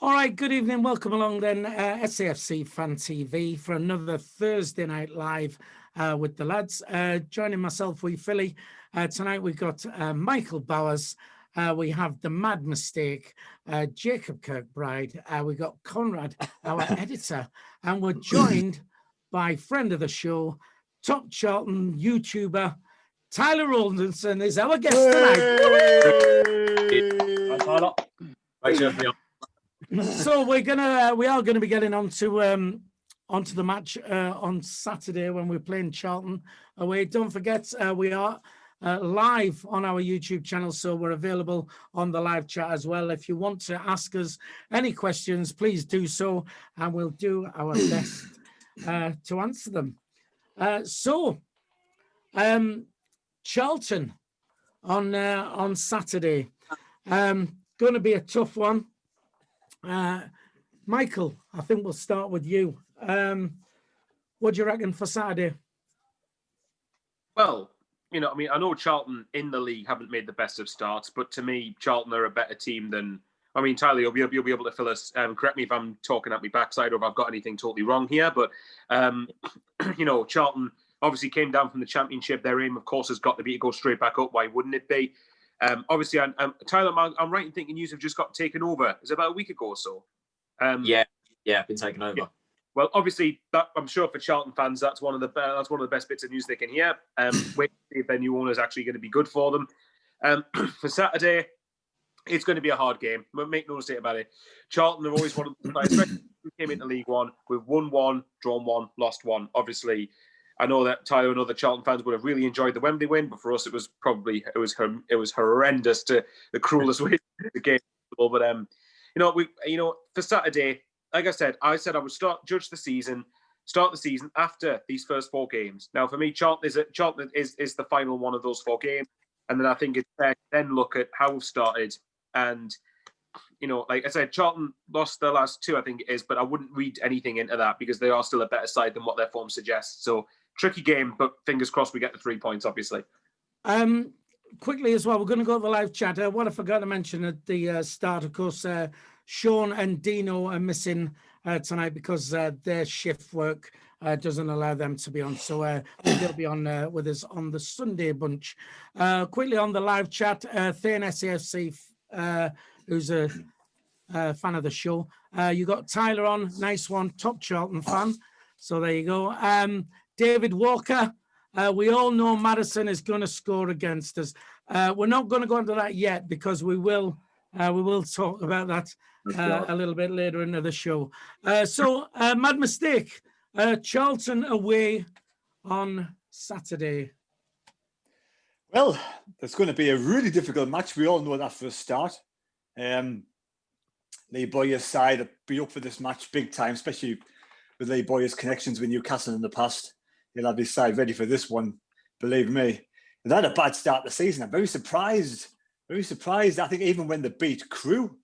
All right, good evening. Welcome along then, SAFC Fan TV for another Thursday night live with the lads. Joining myself, Philly. Tonight we've got Michael Bowers. We have the Mad Mistake, Jacob Kirkbride. We've got Conrad, our editor, and we're joined by friend of the show, top Charlton YouTuber, Tyler Rollinson is our guest tonight. Hi, Tyler. Thanks for having me on. So we are gonna be getting onto the match on Saturday when we're playing Charlton away. Don't forget we are live on our YouTube channel, so we're available on the live chat as well. If you want to ask us any questions, please do so, and we'll do our best to answer them. Charlton on Saturday, going to be a tough one. Michael, I think we'll start with you. What do you reckon for Saturday? Well, I know Charlton in the league haven't made the best of starts, but to me, Charlton are a better team than. Tyler, you'll be able to fill us. Correct me if I'm talking at my backside or if I've got anything totally wrong here. But Charlton obviously came down from the Championship. Their aim, of course, has got to be to go straight back up. Why wouldn't it be? Obviously, Tyler, I'm right in thinking you have just got taken over. Is it about a week ago or so? Yeah, been taken over. Yeah. Well, obviously, I'm sure for Charlton fans, that's one of the best bits of news they can hear. Wait to see if their new owner is actually going to be good for them. For Saturday, it's going to be a hard game. Make no mistake about it. Charlton have always wanted to play, especially when we came into League One. We've won one, drawn one, lost one. Obviously, I know that Tyler and other Charlton fans would have really enjoyed the Wembley win, but for us, it was horrendous to the cruelest way the game. But for Saturday, like I said I would start the season after these first four games. Now, for me, Charlton is the final one of those four games, and then I think it's fair to then look at how we've started. And like I said, Charlton lost their last two, I think it is, but I wouldn't read anything into that because they are still a better side than what their form suggests. So tricky game, but fingers crossed we get the 3 points, obviously. Quickly as well, we're going to go to the live chat. What I forgot to mention at the start, of course, Sean and Dino are missing tonight because their shift work doesn't allow them to be on. So they'll be on with us on the Sunday bunch. Quickly on the live chat, Thane SAFC, who's a fan of the show. You got Tyler on, nice one, top Charlton fan. So there you go. David Walker. We all know Maddison is going to score against us. We're not going to go into that yet because we will talk about that a little bit later into the show. Mad Mistake, Charlton away on Saturday. Well, it's going to be a really difficult match. We all know that for a start. Lee Bowyer's side will be up for this match big time, especially with Lee Bowyer's connections with Newcastle in the past. He'll have his side ready for this one, believe me. They've had a bad start to the season. I'm very surprised. I think even when they beat Crewe,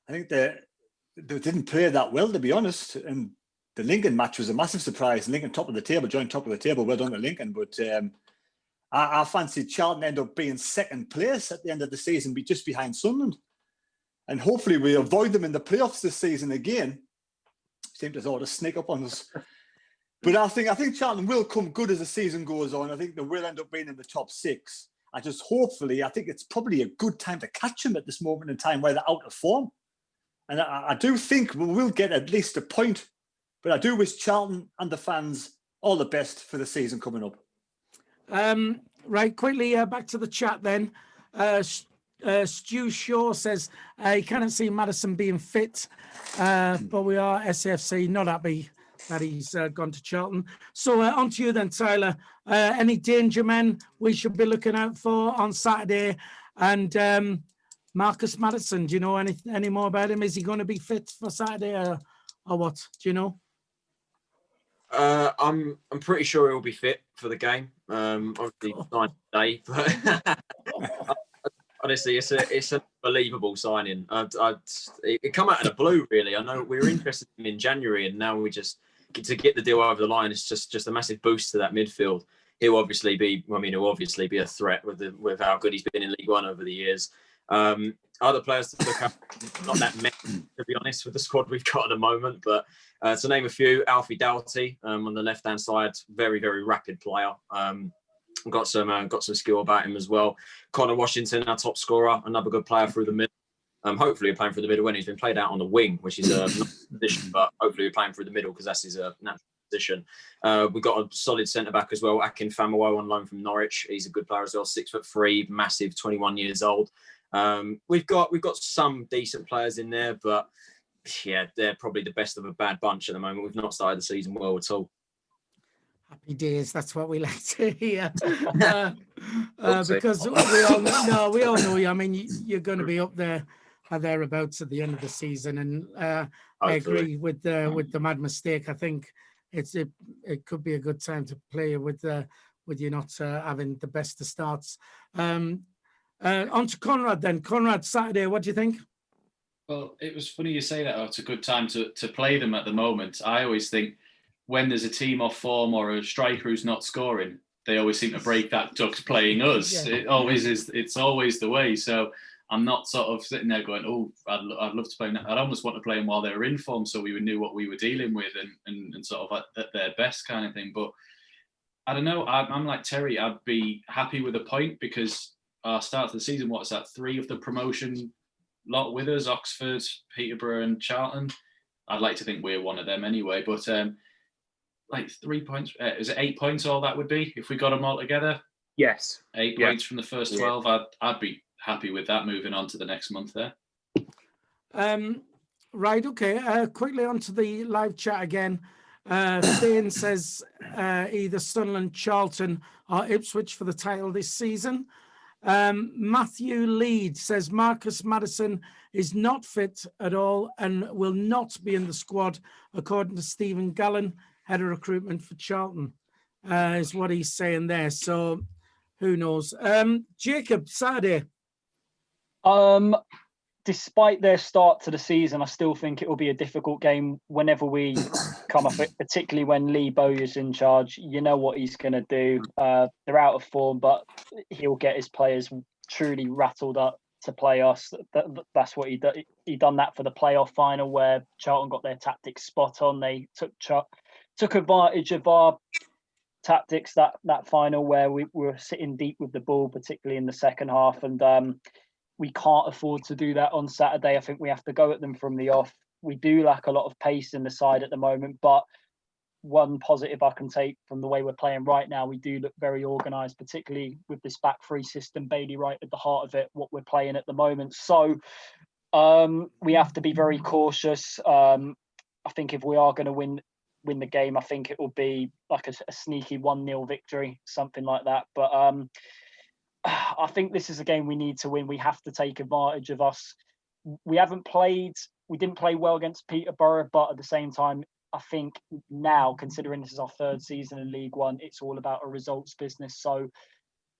I think they didn't play that well, to be honest. And the Lincoln match was a massive surprise. Lincoln joined top of the table. Well done to Lincoln. But I fancied Charlton end up being second place at the end of the season, be just behind Sunderland. And hopefully we avoid them in the playoffs this season again. Seem to sort of sneak up on us. But I think Charlton will come good as the season goes on. I think they will end up being in the top six. I think it's probably a good time to catch them at this moment in time where they're out of form. And I do think we will get at least a point. But I do wish Charlton and the fans all the best for the season coming up. Right, quickly back to the chat then. Stu Shaw says he cannot see Maddison being fit, but we are SAFC not happy that he's gone to Charlton. So on to you then, Tyler. Any danger men we should be looking out for on Saturday? And Marcus Maddison, do you know any more about him? Is he going to be fit for Saturday or what? Do you know? I'm pretty sure he'll be fit for the game. Obviously, not today, but honestly, it's an unbelievable signing. It come out of the blue, really. I know we were interested in him in January, and now we just to get the deal over the line. It's just a massive boost to that midfield. He'll obviously be a threat with how good he's been in League One over the years. Other players to look at, not that many, to be honest, with the squad we've got at the moment. But to name a few, Alfie Doughty on the left-hand side, very, very rapid player. Got some skill about him as well. Connor Washington, our top scorer, another good player through the middle. Hopefully, playing through the middle when he's been played out on the wing, which is a position, but hopefully, we're playing through the middle because that's his natural position. We've got a solid centre back as well, Akin Famewo on loan from Norwich. He's a good player as well, 6'3", massive, 21 years old. We've got some decent players in there, but yeah, they're probably the best of a bad bunch at the moment. We've not started the season well at all. Happy days. That's what we like to hear. Because we all know you. I mean, you're going to be up there or thereabouts at the end of the season, and I agree with the mad mistake. I think it could be a good time to play with you not having the best of starts. On to Conrad then. Conrad, Saturday, what do you think? Well, it was funny you say that. Oh, it's a good time to play them at the moment. I always think when there's a team off form or a striker who's not scoring, they always seem to break that ducks playing us. Yeah. It always is. It's always the way. So I'm not sort of sitting there going, oh, I'd love to play. I'd almost want to play them while they were in form so we knew what we were dealing with and sort of at their best kind of thing. But I don't know. I'm like Terry. I'd be happy with a point because our start of the season, what's that? 3 of the promotion lot with us, Oxford, Peterborough and Charlton. I'd like to think we're one of them anyway. But like 3 points, is it 8 points all that would be if we got them all together? Yes. 8 points from the first 12. I'd be happy with that moving on to the next month there. Right, okay. Quickly onto the live chat again. Thane says either Sunderland, Charlton or Ipswich for the title this season. Matthew Lead says Marcus Maddison is not fit at all and will not be in the squad, according to Stephen Gallen, head of recruitment for Charlton, is what he's saying there. So who knows? Jacob, Saturday. Despite their start to the season, I still think it will be a difficult game whenever we come off it, particularly when Lee Bowyer's in charge. You know what he's going to do. They're out of form, but he'll get his players truly rattled up to play us. That's what he did. He done that for the playoff final where Charlton got their tactics spot on. They took advantage of our tactics that final where we were sitting deep with the ball, particularly in the second half, and we can't afford to do that on Saturday. I think we have to go at them from the off. We do lack a lot of pace in the side at the moment, but one positive I can take from the way we're playing right now, we do look very organised, particularly with this back 3 system, Bailey right at the heart of it, what we're playing at the moment. So we have to be very cautious. I think if we are going to win the game, I think it will be like a sneaky 1-0 victory, something like that. But I think this is a game we need to win. We have to take advantage of us. We didn't play well against Peterborough, but at the same time, I think now, considering this is our 3rd season in League One, it's all about a results business. So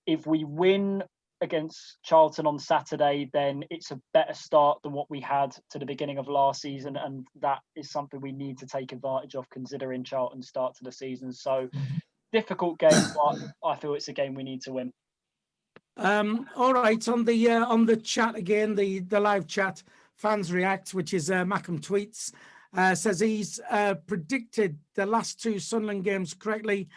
if we win against Charlton on Saturday, then it's a better start than what we had to the beginning of last season. And that is something we need to take advantage of, considering Charlton's start to the season. So difficult game, but I feel it's a game we need to win. All right, on the chat again, the live chat, fans react, which is Mackham Tweets, says he's predicted the last 2 Sunderland games correctly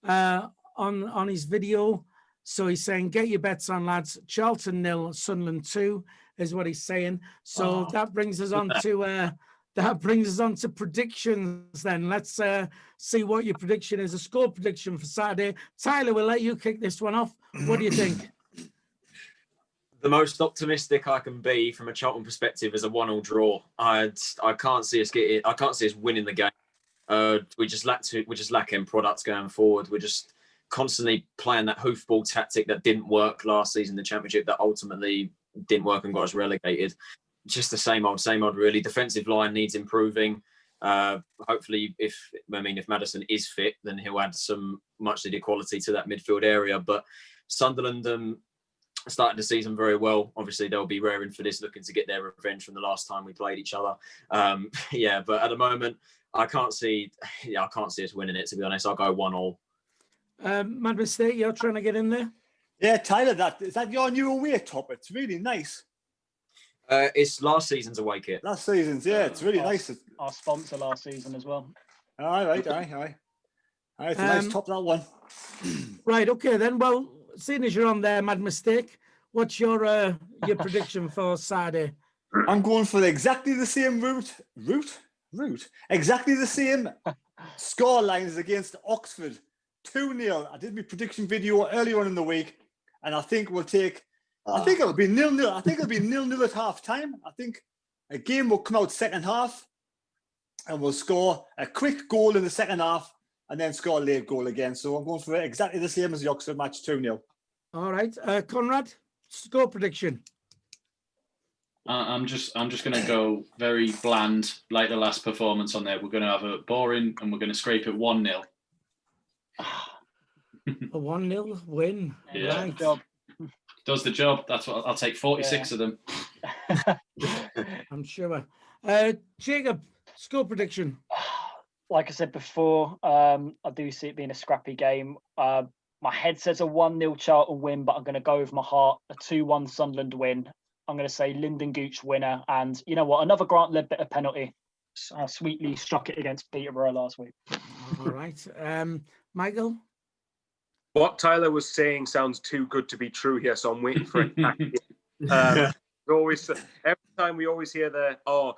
on his video. So he's saying, get your bets on, lads. Charlton 0, Sunderland 2 is what he's saying. So that brings us on to predictions then. Let's see what your prediction is. A score prediction for Saturday. Tyler, we'll let you kick this one off. What do you think? The most optimistic I can be from a Charlton perspective is a 1-1 draw. I can't see us winning the game. We just lack end products going forward. We're just constantly playing that hoofball tactic that didn't work last season in the Championship, that ultimately didn't work and got us relegated. Just the same old really. Defensive line needs improving. Hopefully, if Maddison is fit, then he'll add some much needed quality to that midfield area. But Sunderland started the season very well. Obviously, they'll be raring for this, looking to get their revenge from the last time we played each other. But at the moment, I can't see us winning it, to be honest. I'll go 1-1. Mad Mistake, you're trying to get in there? Yeah, Tyler, is that your new away top? It's really nice. It's last season's away kit. Last season's, yeah. It's really nice. Our sponsor last season as well. All right. It's a nice top, that one. Right, okay then. Well, seeing as you're on there, Mad Mistake, what's your prediction for Saturday? I'm going for exactly the same exactly the same score lines against Oxford. 2-0. I did my prediction video earlier on in the week, and I think we'll take. I think it'll be 0-0. I think it'll be 0-0 at half time. I think a game will come out second half, and we'll score a quick goal in the second half, and then score a late goal again. So I'm going for exactly the same as the Oxford match, 2-0. All right, Conrad, score prediction. I'm just going to go very bland, like the last performance on there. We're going to have a boring, and we're going to scrape it 1-0. A 1-0 win. Yeah. Right. Job. Does the job. That's what I'll take. 46 of them. I'm sure. Jacob, score prediction. Like I said before, I do see it being a scrappy game. My head says a 1-0 Charlton win, but I'm going to go with my heart, a 2-1 Sunderland win. I'm going to say Lyndon Gooch winner. And you know what? Another Grant Ledbetter penalty. Sweetly struck it against Peterborough last week. All right. Michael? What Tyler was saying sounds too good to be true here, so I'm waiting for it. Every time we always hear we are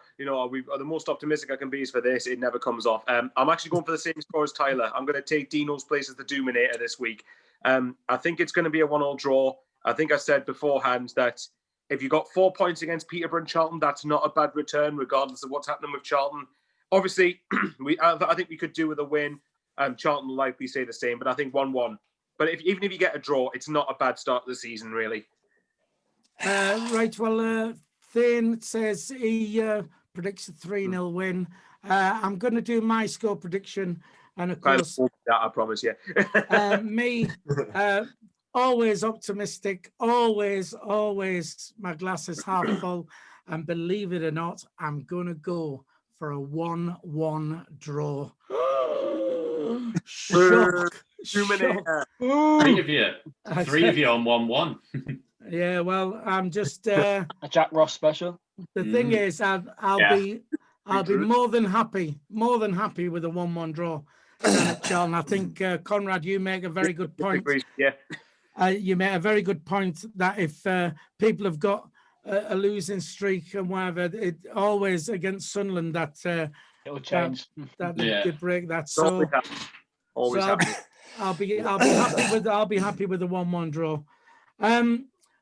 the most optimistic I can be is for this. It never comes off. I'm actually going for the same score as Tyler. I'm going to take Dino's place as the Dominator this week. I think it's going to be a 1-1 draw. I think I said beforehand that if you got 4 points against Peterborough and Charlton, that's not a bad return, regardless of what's happening with Charlton. Obviously, I think we could do with a win. Charlton will likely say the same, but I think 1-1. But even if you get a draw, it's not a bad start to the season, really. Right, well, Thane says he predicts a 3-0 win. I'm going to do my score prediction. And of course, I promise you. Me, always optimistic, always, my glass is half full. And believe it or not, I'm going to go for a 1-1 draw. Shock. Three of you on 1-1. Yeah, well, I'm just a Jack Ross special. The thing is, I'll be more than happy with a 1-1 draw at Charlton. I think Conrad, you make a very good point. Yeah, you make a very good point that if people have got a losing streak and whatever, it always against Sunderland that it'll change. That could break that. So always happy. I'll be happy with the 1-1 draw.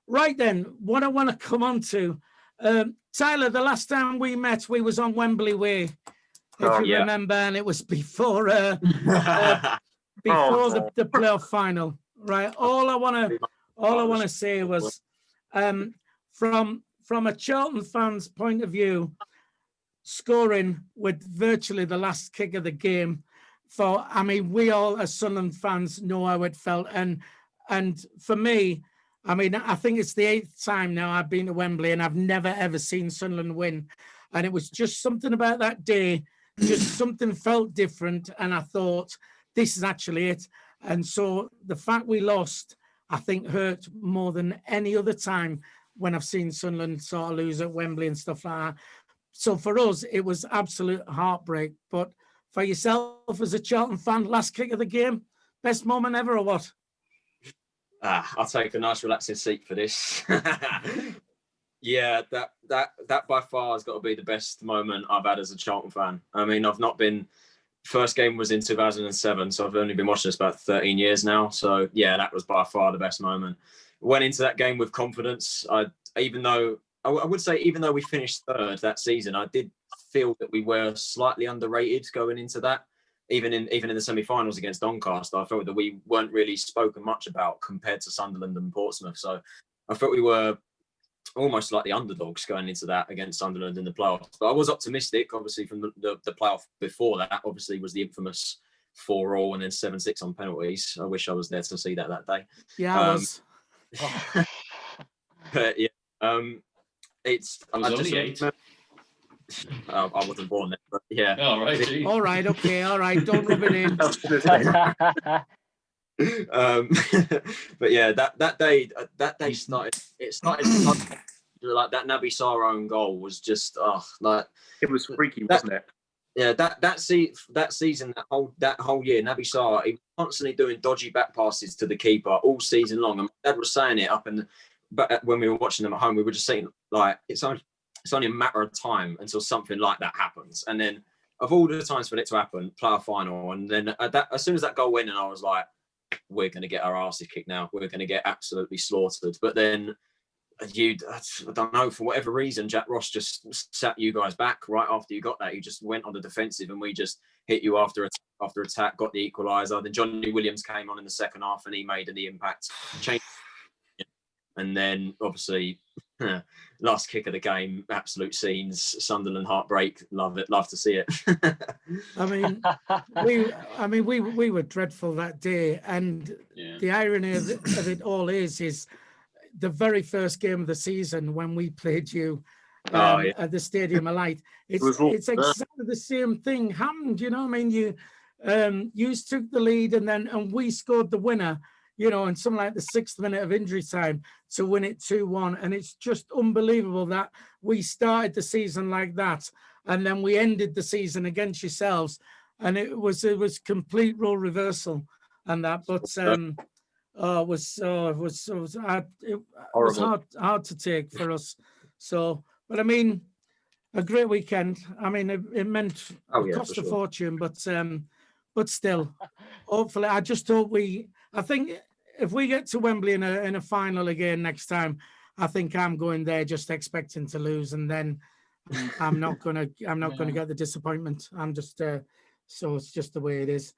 Right then, what I want to come on to, Tyler, the last time we met, we was on Wembley Way, if you remember, and it was before the playoff final. Right. All I want to say was, from a Charlton fan's point of view, scoring with virtually the last kick of the game. We all as Sunderland fans know how it felt, and for me, I think it's the 8th time now I've been to Wembley, and I've never ever seen Sunderland win, and it was just something about that day, just something felt different, and I thought this is actually it. And so the fact we lost, I think, hurt more than any other time when I've seen Sunderland sort of lose at Wembley and stuff like that. So for us, it was absolute heartbreak. But for yourself as a Charlton fan, last kick of the game, best moment ever or what? I'll take a nice relaxing seat for this. Yeah, that by far has got to be the best moment I've had as a Charlton fan. I've not been... First game was in 2007, so I've only been watching this about 13 years now. So, yeah, that was by far the best moment. Went into that game with confidence. Even though we finished third that season, I did feel that we were slightly underrated going into that. Even in the semi-finals against Doncaster, I felt that we weren't really spoken much about compared to Sunderland and Portsmouth. So I felt we were almost like the underdogs going into that against Sunderland in the playoffs. But I was optimistic, obviously, from the playoff before that. Obviously, was the infamous 4-4 and then 7-6 on penalties. I wish I was there to see that day. Yeah, I was. But yeah, it's. I was only 8. I wasn't born then, but yeah. Oh, right. Geez. All right. Okay. All right. Don't rub it in. But yeah, that day started. It started like that Naby Sarr own goal was just like It was freaky, wasn't it? Yeah, that season, that whole year, Naby Sarr, he was constantly doing dodgy back passes to the keeper all season long. And my dad was saying it but when we were watching them at home, we were just saying like it's only a matter of time until something like that happens. And then of all the times for it to happen, playoff final, and then as soon as that goal went, and I was like, we're going to get our asses kicked now. We're going to get absolutely slaughtered. But then I don't know, for whatever reason, Jack Ross just sat you guys back right after you got that. You just went on the defensive, and we just hit you after attack, got the equaliser. Then Johnny Williams came on in the second half, and he made the impact, changed. And then obviously, last kick of the game, absolute scenes, Sunderland heartbreak. Love it, love to see it. we were dreadful that day, and the irony of it all is the very first game of the season when we played you at the Stadium of Light. It's exactly the same thing happened. You know, I mean, you took the lead, and we scored the winner. You know, in something like the 6th minute of injury time to win it 2-1. And it's just unbelievable that we started the season like that. And then we ended the season against yourselves. And it was complete role reversal and that. But it was hard to take for us. So, but I mean, a great weekend. I mean, it meant it cost a fortune, but still, hopefully, I just hope I think if we get to Wembley in a final again next time, I think I'm going there just expecting to lose, and then I'm not gonna get the disappointment. I'm just so it's just the way it is.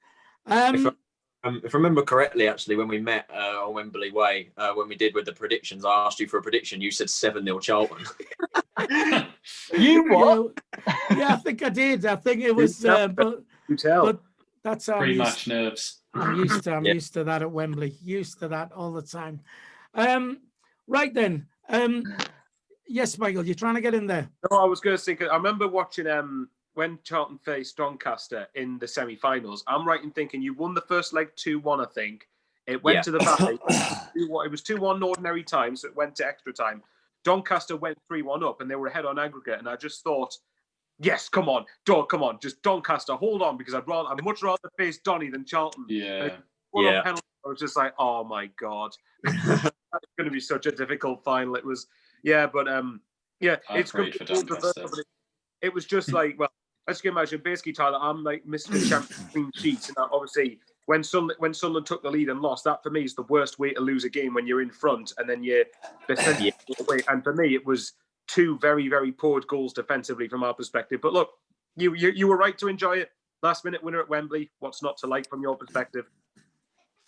If I remember correctly, actually, when we met on Wembley Way, when we did with the predictions, I asked you for a prediction. You said 7-0 Charlton. You what? Yeah, I think I did. I think it was, but that's how pre-match nerves. I'm used to that at Wembley. Used to that all the time. Right then. Yes, Michael, you're trying to get in there. No, I was going to say, I remember watching when Charlton faced Doncaster in the semi-finals. I'm right in thinking you won the first leg 2-1, I think. It went to the Valley. It was 2-1 ordinary time, so it went to extra time. Doncaster went 3-1 up, and they were ahead on aggregate, and I just thought, yes, come on, just Doncaster, hold on, because I'd much rather face Donny than Charlton. Yeah. I was just like, oh my God, that's going to be such a difficult final. It was, it's good for Doncaster. It was just like, well, as you can imagine, basically, Tyler, I'm like Mr. Champion clean sheets, and obviously, when Sunderland took the lead and lost, that for me is the worst way to lose a game when you're in front and then you're defending away. And for me, it was 2 very, very poor goals defensively from our perspective. But look, you were right to enjoy it. Last minute winner at Wembley. What's not to like from your perspective?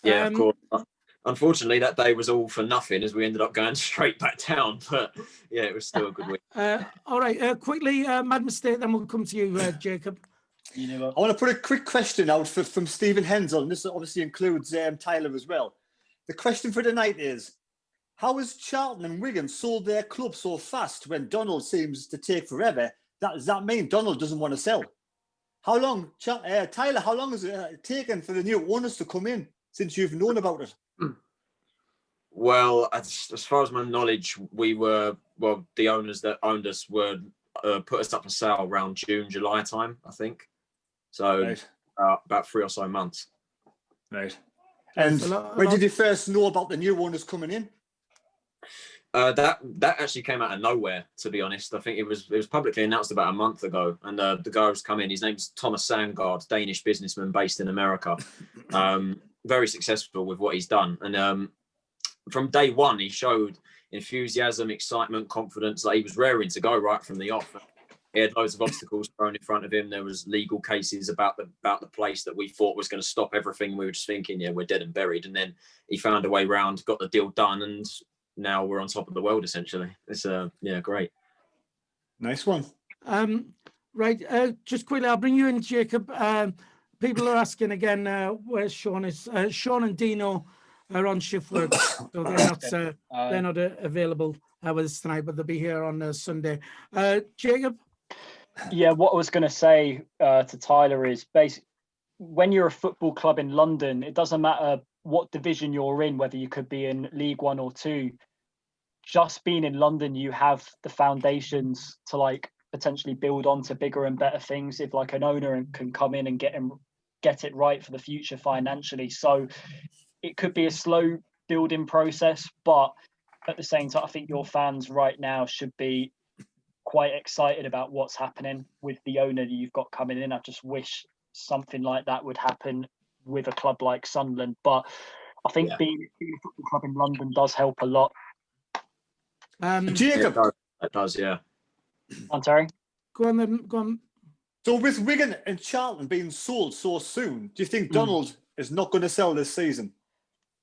Yeah, of course. Unfortunately, that day was all for nothing as we ended up going straight back down. But yeah, it was still a good week. All right, quickly, Mad Mistake, then we'll come to you, Jacob. I want to put a quick question out from Stephen Hensel, and this obviously includes Tyler as well. The question for tonight is, how has Charlton and Wigan sold their club so fast when Donald seems to take forever? Does that mean Donald doesn't want to sell? How long, Tyler, how long has it taken for the new owners to come in since you've known about it? Well, as far as my knowledge, the owners that owned us were put us up for sale around June, July time, I think. So right. About 3 or so months. Right. And when did you first know about the new owners coming in? That actually came out of nowhere, to be honest. I think it was publicly announced about a month ago, and the guy who's come in, his name's Thomas Sandgaard, Danish businessman based in America. Very successful with what he's done, and from day one he showed enthusiasm, excitement, confidence. Like he was raring to go right from the off. He had loads of obstacles thrown in front of him. There was legal cases about the place that we thought was going to stop everything. We were just thinking, yeah, we're dead and buried. And then he found a way round, got the deal done, and now we're on top of the world, essentially. It's great. Nice one. Right, just quickly, I'll bring you in, Jacob. People are asking again where Sean is. Sean and Dino are on shift work, so they're not available with us tonight, but they'll be here on Sunday. Jacob? Yeah, what I was going to say to Tyler is basically, when you're a football club in London, it doesn't matter what division you're in, whether you could be in League 1 or 2. just being in London, you have the foundations to like potentially build on to bigger and better things if like an owner can come in and get it right for the future financially. So it could be a slow building process, but at the same time, I think your fans right now should be quite excited about what's happening with the owner that you've got coming in. I just wish something like that would happen with a club like Sunderland, but I think being a football club in London does help a lot. Jacob, that does, yeah. Terry? Go on then. Go on. so with Wigan and Charlton being sold so soon, do you think Donald is not going to sell this season?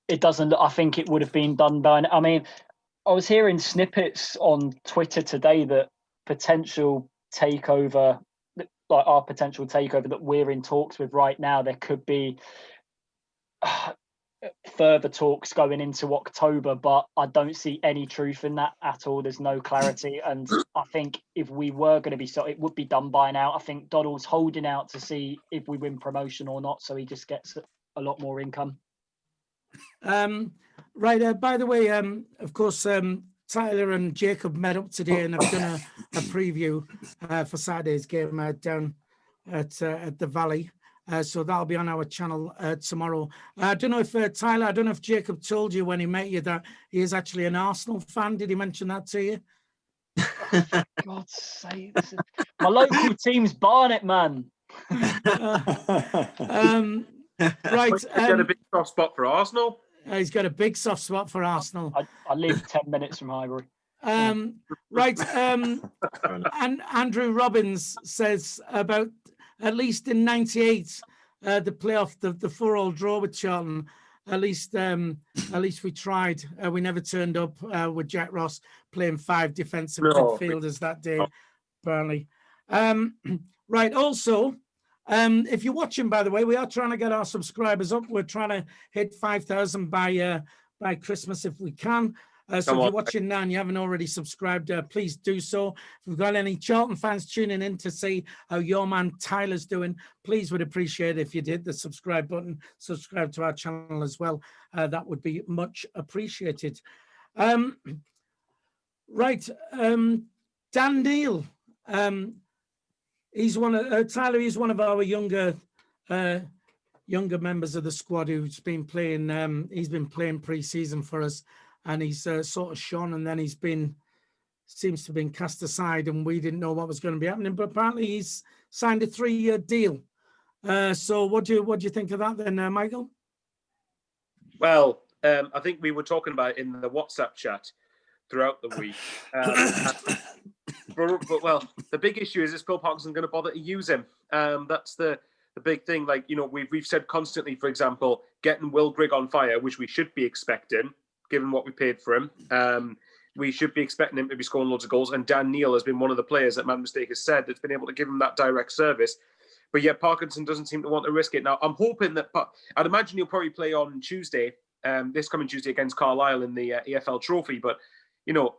It doesn't. I think it would have been done by. I mean, I was hearing snippets on Twitter today that potential takeover, like our potential takeover that we're in talks with right now, there could be further talks going into October, but I don't see any truth in that at all. There's no clarity, and I think if we were going to be so, it would be done by now. I think Donald's holding out to see if we win promotion or not, so he just gets a lot more income. Right. By the way, of course, Tyler and Jacob met up today and have done a preview for Saturday's game down at the Valley. So that'll be on our channel tomorrow. I don't know if Tyler, I don't know if Jacob told you when he met you that he is actually an Arsenal fan. Did he mention that to you? For God's sake, my local team's Barnet, man. Right. He's got a big soft spot for Arsenal. He's got a big soft spot for Arsenal. I live 10 minutes from Highbury. Right. And Andrew Robbins says about at least in '98, the playoff, the 4-4 draw with Charlton. At least we tried. We never turned up with Jack Ross playing 5 defensive midfielders that day, apparently. Right. Also, if you're watching, by the way, we are trying to get our subscribers up. We're trying to hit 5,000 by Christmas if we can. So if you're watching now and you haven't already subscribed, please do so. If we've got any Charlton fans tuning in to see how your man Tyler's doing, please would appreciate it if you did the subscribe button, subscribe to our channel as well. That would be much appreciated. Right. Dan Neal. He's one of Tyler. He's one of our younger members of the squad who's been playing. He's been playing pre-season for us, and he's sort of shone, and then seems to have been cast aside, and we didn't know what was going to be happening. But apparently, he's signed a 3-year deal. So, what do you think of that, then, Michael? Well, I think we were talking about it in the WhatsApp chat throughout the week. But well, the big issue is Phil Parkinson going to bother to use him? That's the big thing. Like, you know, we've said constantly, for example, getting Will Grigg on fire, which we should be expecting, given what we paid for him. We should be expecting him to be scoring loads of goals. And Dan Neal has been one of the players that Man Mistake has said that's been able to give him that direct service. But yet Parkinson doesn't seem to want to risk it. Now, I'm hoping that, I'd imagine he'll probably play on Tuesday, this coming Tuesday against Carlisle in the EFL Trophy. But, you know,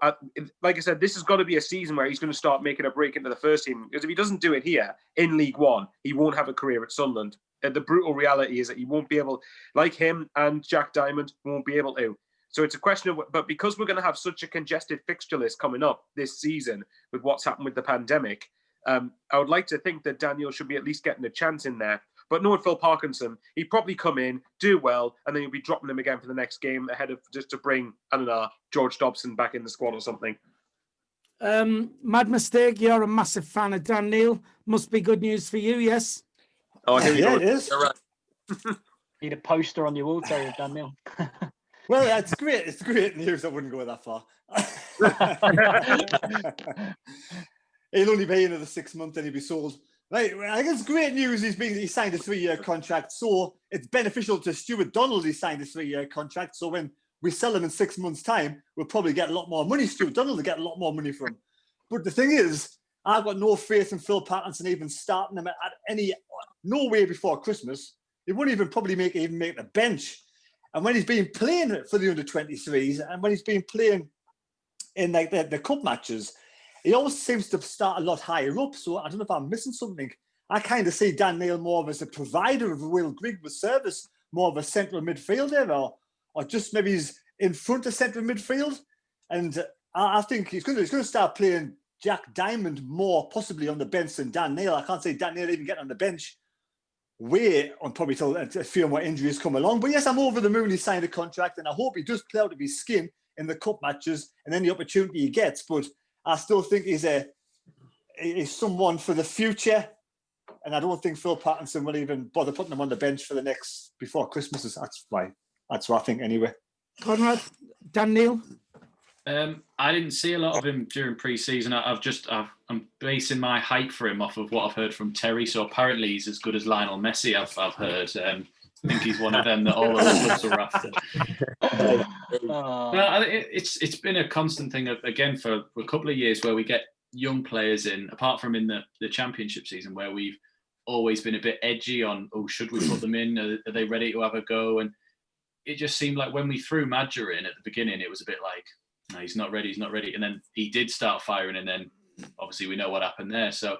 like I said, this has got to be a season where he's going to start making a break into the first team. Because if he doesn't do it here in League One, he won't have a career at Sunderland. The brutal reality is that he won't be able, like him and Jack Diamond, won't be able to. So it's a question of, but because we're going to have such a congested fixture list coming up this season with what's happened with the pandemic, I would like to think that Daniel should be at least getting a chance in there. But knowing Phil Parkinson, he'd probably come in, do well, and then he'll be dropping him again for the next game ahead of just to bring, I don't know, George Dobson back in the squad or something. Mad Mistake, you're a massive fan of Dan Neal. Must be good news for you, yes? Oh, here we go. It is. Right. Need a poster on your wall, Terry, of Dan Neal. Well, that's great. It's great news. I wouldn't go that far. He'll only be another 6 months and he'll be sold. Right, I guess great news. He signed a 3-year contract, so it's beneficial to Stuart Donald. He signed a 3-year contract, so when we sell him in 6 months' time, we'll probably get a lot more money. Stuart Donald will get a lot more money from him. But the thing is, I've got no faith in Phil Parkinson even starting him no way before Christmas. He wouldn't even probably make the bench. And when he's been playing for the under-23s and when he's been playing in like the cup matches, he always seems to start a lot higher up. So I don't know if I'm missing something. I kind of see Dan Neal more as a provider of Will Grigg with service, more of a central midfielder, or just maybe he's in front of central midfield. And I think he's going to start playing Jack Diamond more, possibly on the bench than Dan Neil. I can't say Dan Neil even getting on the bench. Wait on probably till a few more injuries come along. But yes, I'm over the moon he signed a contract, and I hope he does play out of his skin in the cup matches and any opportunity he gets. But I still think he's someone for the future. And I don't think Phil Pattinson will even bother putting him on the bench for the next before Christmas. That's what I think anyway. Conrad, Dan Neil. I didn't see a lot of him during pre-season. I'm basing my hype for him off of what I've heard from Terry. So apparently he's as good as Lionel Messi. I've heard. I think he's one of them that all those clubs are after. No, it's been a constant thing again for a couple of years where we get young players in, apart from in the championship season where we've always been a bit edgy on, should we put them in? Are they ready to have a go? And it just seemed like when we threw Madger in at the beginning, it was a bit like, no, he's not ready. And then he did start firing, and then obviously we know what happened there. So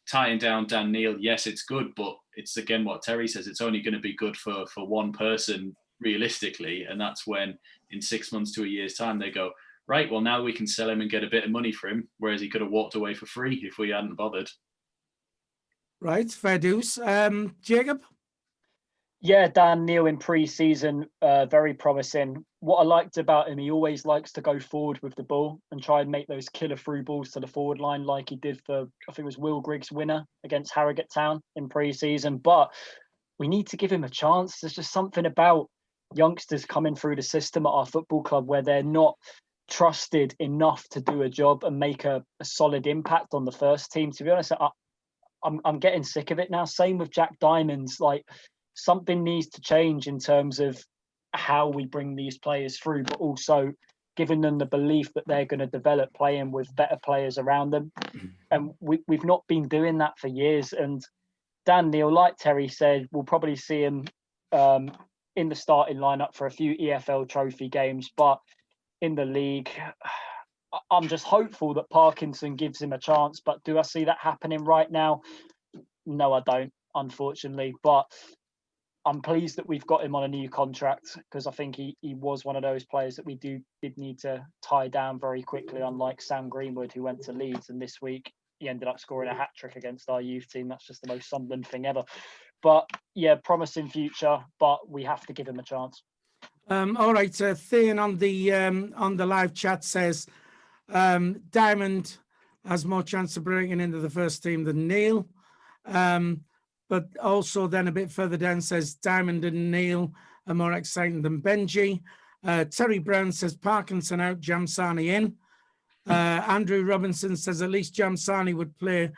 tying down Dan Neil, yes, it's good, but it's again what Terry says, it's only going to be good for one person realistically. And that's when in 6 months to a year's time, they go, right, well, now we can sell him and get a bit of money for him, whereas he could have walked away for free if we hadn't bothered. Right, fair dues. Jacob? Yeah, Dan Neil in pre-season, very promising. What I liked about him, he always likes to go forward with the ball and try and make those killer through balls to the forward line like he did for, I think it was Will Griggs' winner against Harrogate Town in pre-season. But we need to give him a chance. There's just something about youngsters coming through the system at our football club where they're not trusted enough to do a job and make a solid impact on the first team. To be honest, I'm getting sick of it now. Same with Jack Diamonds. Like, something needs to change in terms of how we bring these players through, but also giving them the belief that they're going to develop playing with better players around them. And we've not been doing that for years. And Dan Neil, like Terry said, we'll probably see him in the starting lineup for a few EFL trophy games, but in the league, I'm just hopeful that Parkinson gives him a chance. But do I see that happening right now? No, I don't, unfortunately. But I'm pleased that we've got him on a new contract, because I think he was one of those players that we did need to tie down very quickly, unlike Sam Greenwood, who went to Leeds, and this week he ended up scoring a hat-trick against our youth team. That's just the most Sunderland thing ever. But yeah, promising future, but we have to give him a chance. All right, Thane on the live chat says Diamond has more chance of breaking into the first team than Neil. But also then a bit further down says Diamond and Neil are more exciting than Benji. Terry Brown says Parkinson out, Jamsani in. Andrew Robinson says at least Jamsani would play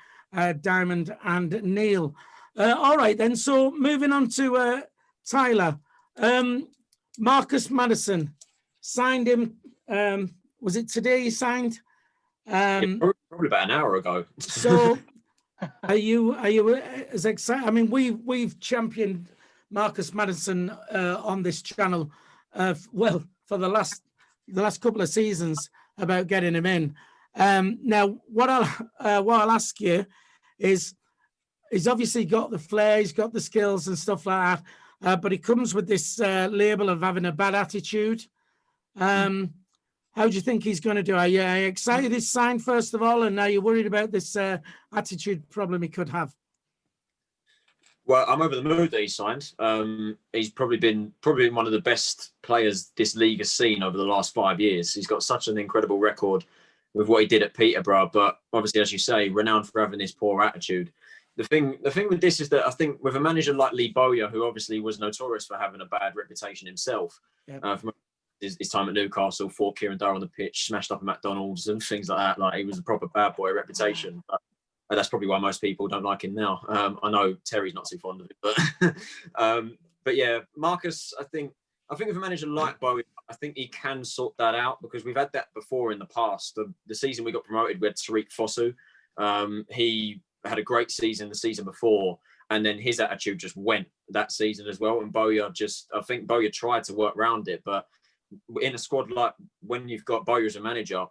Diamond and Neil. All right then, so moving on to Tyler. Marcus Maddison signed him. Was it today he signed? Probably about an hour ago. So are you as excited? I mean, we've championed Marcus Maddison on this channel, for the last couple of seasons about getting him in. Now, what I'll ask you is, he's obviously got the flair, he's got the skills and stuff like that, but he comes with this label of having a bad attitude. How do you think he's going to do? Are you excited he's signed, first of all, and are you worried about this attitude problem he could have? Well, I'm over the moon that he signed. He's probably been one of the best players this league has seen over the last 5 years. He's got such an incredible record with what he did at Peterborough, but obviously, as you say, renowned for having this poor attitude. The thing with this is that I think with a manager like Lee Bowyer, who obviously was notorious for having a bad reputation himself, from his time at Newcastle, fought Kieran Dyer on the pitch, smashed up at McDonald's and things like that. Like, he was a proper bad boy reputation. But that's probably why most people don't like him now. I know Terry's not too fond of it, but yeah, Marcus, I think with a manager like Bowyer, I think he can sort that out, because we've had that before in the past. The season we got promoted, we had Tariq Fosu. He had a great season the season before, and then his attitude just went that season as well. And I think Bowyer tried to work around it, but in a squad like when you've got Bowyer as a manager,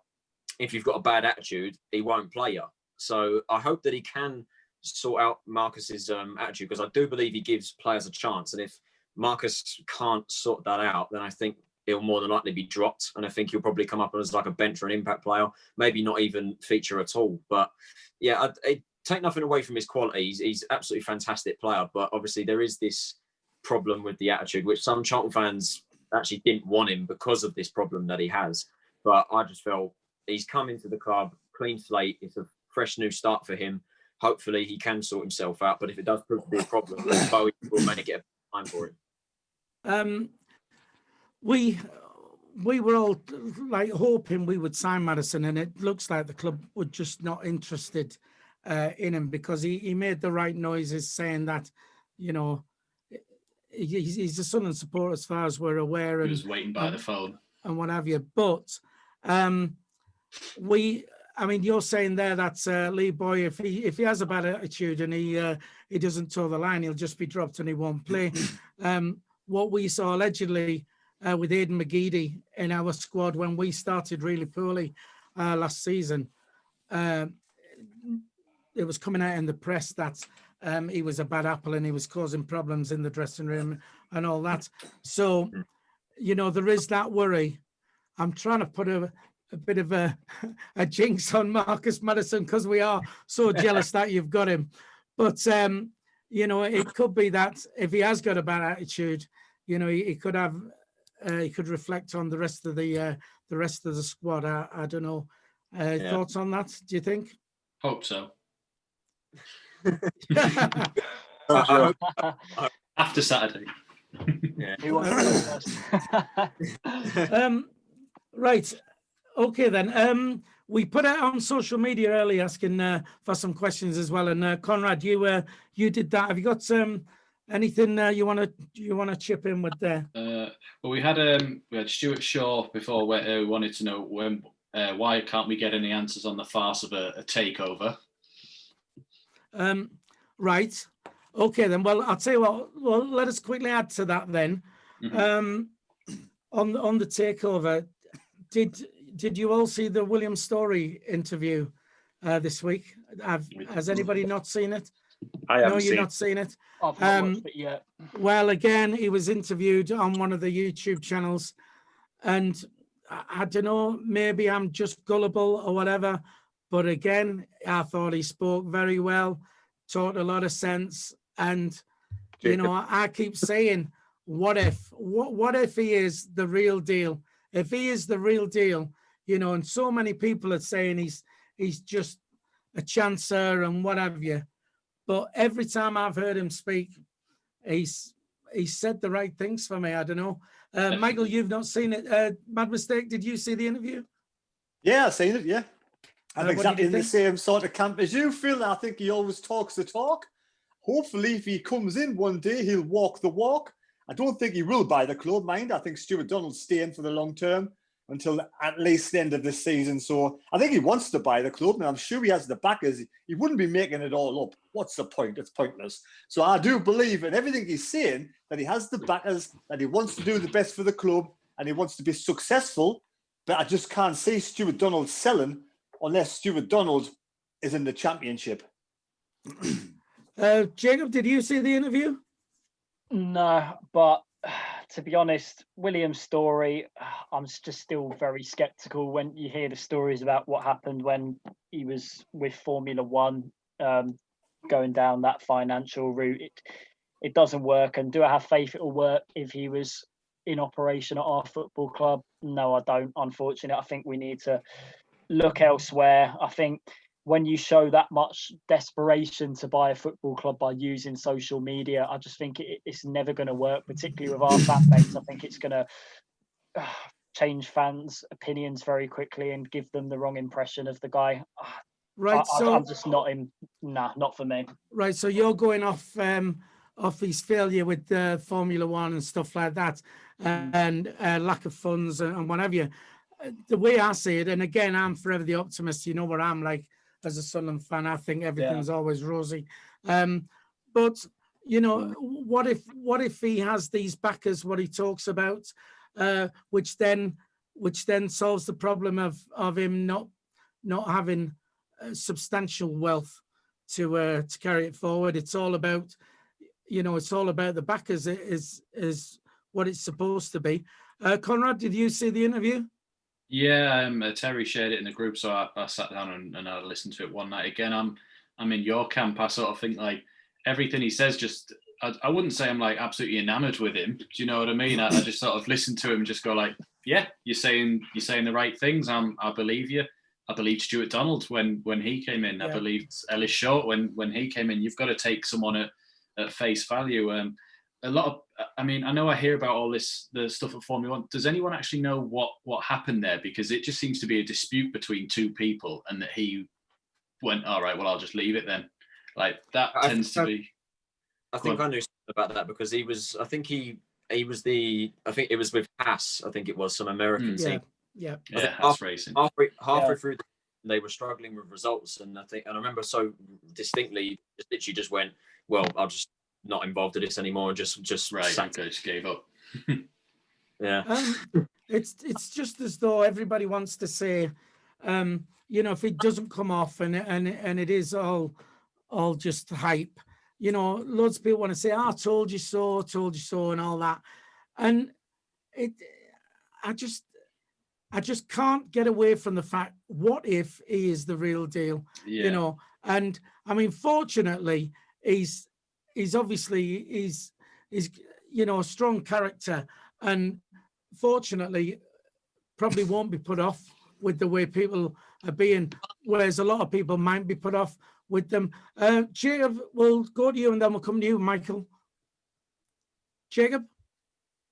if you've got a bad attitude, he won't play you. So I hope that he can sort out Marcus's attitude, because I do believe he gives players a chance. And if Marcus can't sort that out, then I think he'll more than likely be dropped. And I think he'll probably come up as like a bench or an impact player, maybe not even feature at all. But yeah, I take nothing away from his qualities. He's absolutely fantastic player. But obviously there is this problem with the attitude, which some Charlton fans actually didn't want him because of this problem that he has. But I just felt he's come into the club, clean slate. It's a fresh new start for him. Hopefully he can sort himself out. But if it does prove to be a problem, Bowie will make it a time for it. We were all like hoping we would sign Maddison, and it looks like the club were just not interested in him, because he made the right noises saying that, you know, he's a Sunderland supporter as far as we're aware. He was waiting by the phone and what have you. But I mean, you're saying there that Lee Boy, if he has a bad attitude and he doesn't toe the line, he'll just be dropped and he won't play. What we saw allegedly with Aidan McGeady in our squad when we started really poorly last season, it was coming out in the press that he was a bad apple and he was causing problems in the dressing room and all that. So, you know, there is that worry. I'm trying to put a bit of a jinx on Marcus Maddison because we are so jealous that you've got him. But, you know, it could be that if he has got a bad attitude, you know, he could have, he could reflect on the rest of the squad. I don't know. Thoughts on that, do you think? Hope so. After Saturday. Yeah. Right. Okay, then. We put it on social media early asking for some questions as well. And Conrad, you did that. Have you got anything you want to chip in with there? Well, we had Stuart Shaw before who wanted to know why can't we get any answers on the farce of a takeover? Right. Okay, then. Well, I'll tell you what. Well, let us quickly add to that then. Mm-hmm. On the takeover, did you all see the William Story interview this week? Has anybody not seen it? I haven't you've not seen it. I've not watched it yet. Well, again, he was interviewed on one of the YouTube channels, and I don't know, maybe I'm just gullible or whatever, but again, I thought he spoke very well, taught a lot of sense, and you know, I keep saying, what if he is the real deal? If he is the real deal, you know, and so many people are saying he's just a chancer and what have you. But every time I've heard him speak, he's said the right things for me. I don't know. Michael, you've not seen it. Mad Mistake, did you see the interview? Yeah, I've seen it, yeah. I'm what exactly did you in the same sort of camp as you, Phil. I think he always talks the talk. Hopefully, if he comes in one day, he'll walk the walk. I don't think he will buy the club, mind. I think Stuart Donald's staying for the long term until at least the end of this season. So I think he wants to buy the club, and I'm sure he has the backers. He wouldn't be making it all up. What's the point? It's pointless. So I do believe in everything he's saying, that he has the backers, that he wants to do the best for the club, and he wants to be successful. But I just can't see Stuart Donald selling unless Stuart Donald is in the Championship. Jacob, did you see the interview? No, but to be honest, William's story, I'm just still very skeptical when you hear the stories about what happened when he was with Formula One, going down that financial route. It doesn't work. And do I have faith it will work if he was in operation at our football club? No, I don't, unfortunately. I think we need to look elsewhere. I think when you show that much desperation to buy a football club by using social media, I just think it's never going to work, particularly with our fan base. I think it's going to change fans' opinions very quickly and give them the wrong impression of the guy. Right. I'm just not in. Nah, not for me. Right. So you're going off his failure with Formula One and stuff like that, and lack of funds and what have you. The way I see it, and again, I'm forever the optimist. You know what I'm like as a Sunderland fan. I think everything's always rosy. But you know, what if he has these backers? What he talks about, which then solves the problem of him not having substantial wealth to carry it forward. It's all about, you know, it's all about the backers is what it's supposed to be. Conrad, did you see the interview? Yeah, Terry shared it in the group, so I sat down and I listened to it one night. Again, I'm in your camp. I sort of think like everything he says, just I wouldn't say I'm like absolutely enamored with him. Do you know what I mean? I just sort of listen to him and just go like, yeah, you're saying the right things. I believe you. I believed Stuart Donald when he came in. Yeah. I believed Ellis Short when he came in. You've got to take someone at face value. A lot of, I mean, I know I hear about all this, the stuff at Formula One. Does anyone actually know what happened there? Because it just seems to be a dispute between two people, and that he went, all right, well, I'll just leave it then. Like that tends to be. I think I knew something about that because he was. I think it was with Haas. I think it was some American team. Yeah. Haas Racing. Halfway through, they were struggling with results, and I remember so distinctly, literally just went, well, I'll just not involved in this anymore, and just right. Okay, just gave up. Yeah. It's just as though everybody wants to say, if it doesn't come off and it is all just hype, loads of people want to say, I told you so, and all that. And I just can't get away from the fact, what if he is the real deal? Yeah. And I mean, fortunately, he's obviously a strong character, and fortunately probably won't be put off with the way people are being, whereas a lot of people might be put off with them. Jacob, we'll go to you and then we'll come to you, Michael. Jacob?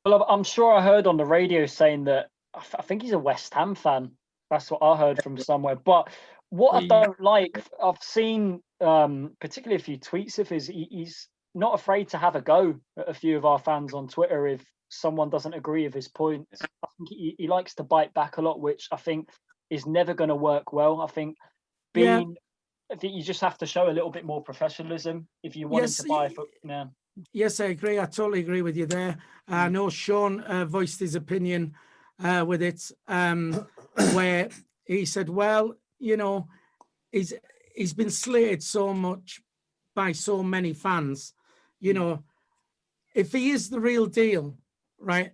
Well, I'm sure I heard on the radio saying that I think he's a West Ham fan. That's what I heard from somewhere. But what I don't like, I've seen particularly a few tweets of his, he's not afraid to have a go at a few of our fans on Twitter if someone doesn't agree with his points. I think he likes to bite back a lot, which I think is never going to work well. I think you just have to show a little bit more professionalism if you want to buy. Yes, I agree. I totally agree with you there. I know Sean voiced his opinion with it, where he said, well, he's been slated so much by so many fans. If he is the real deal, right?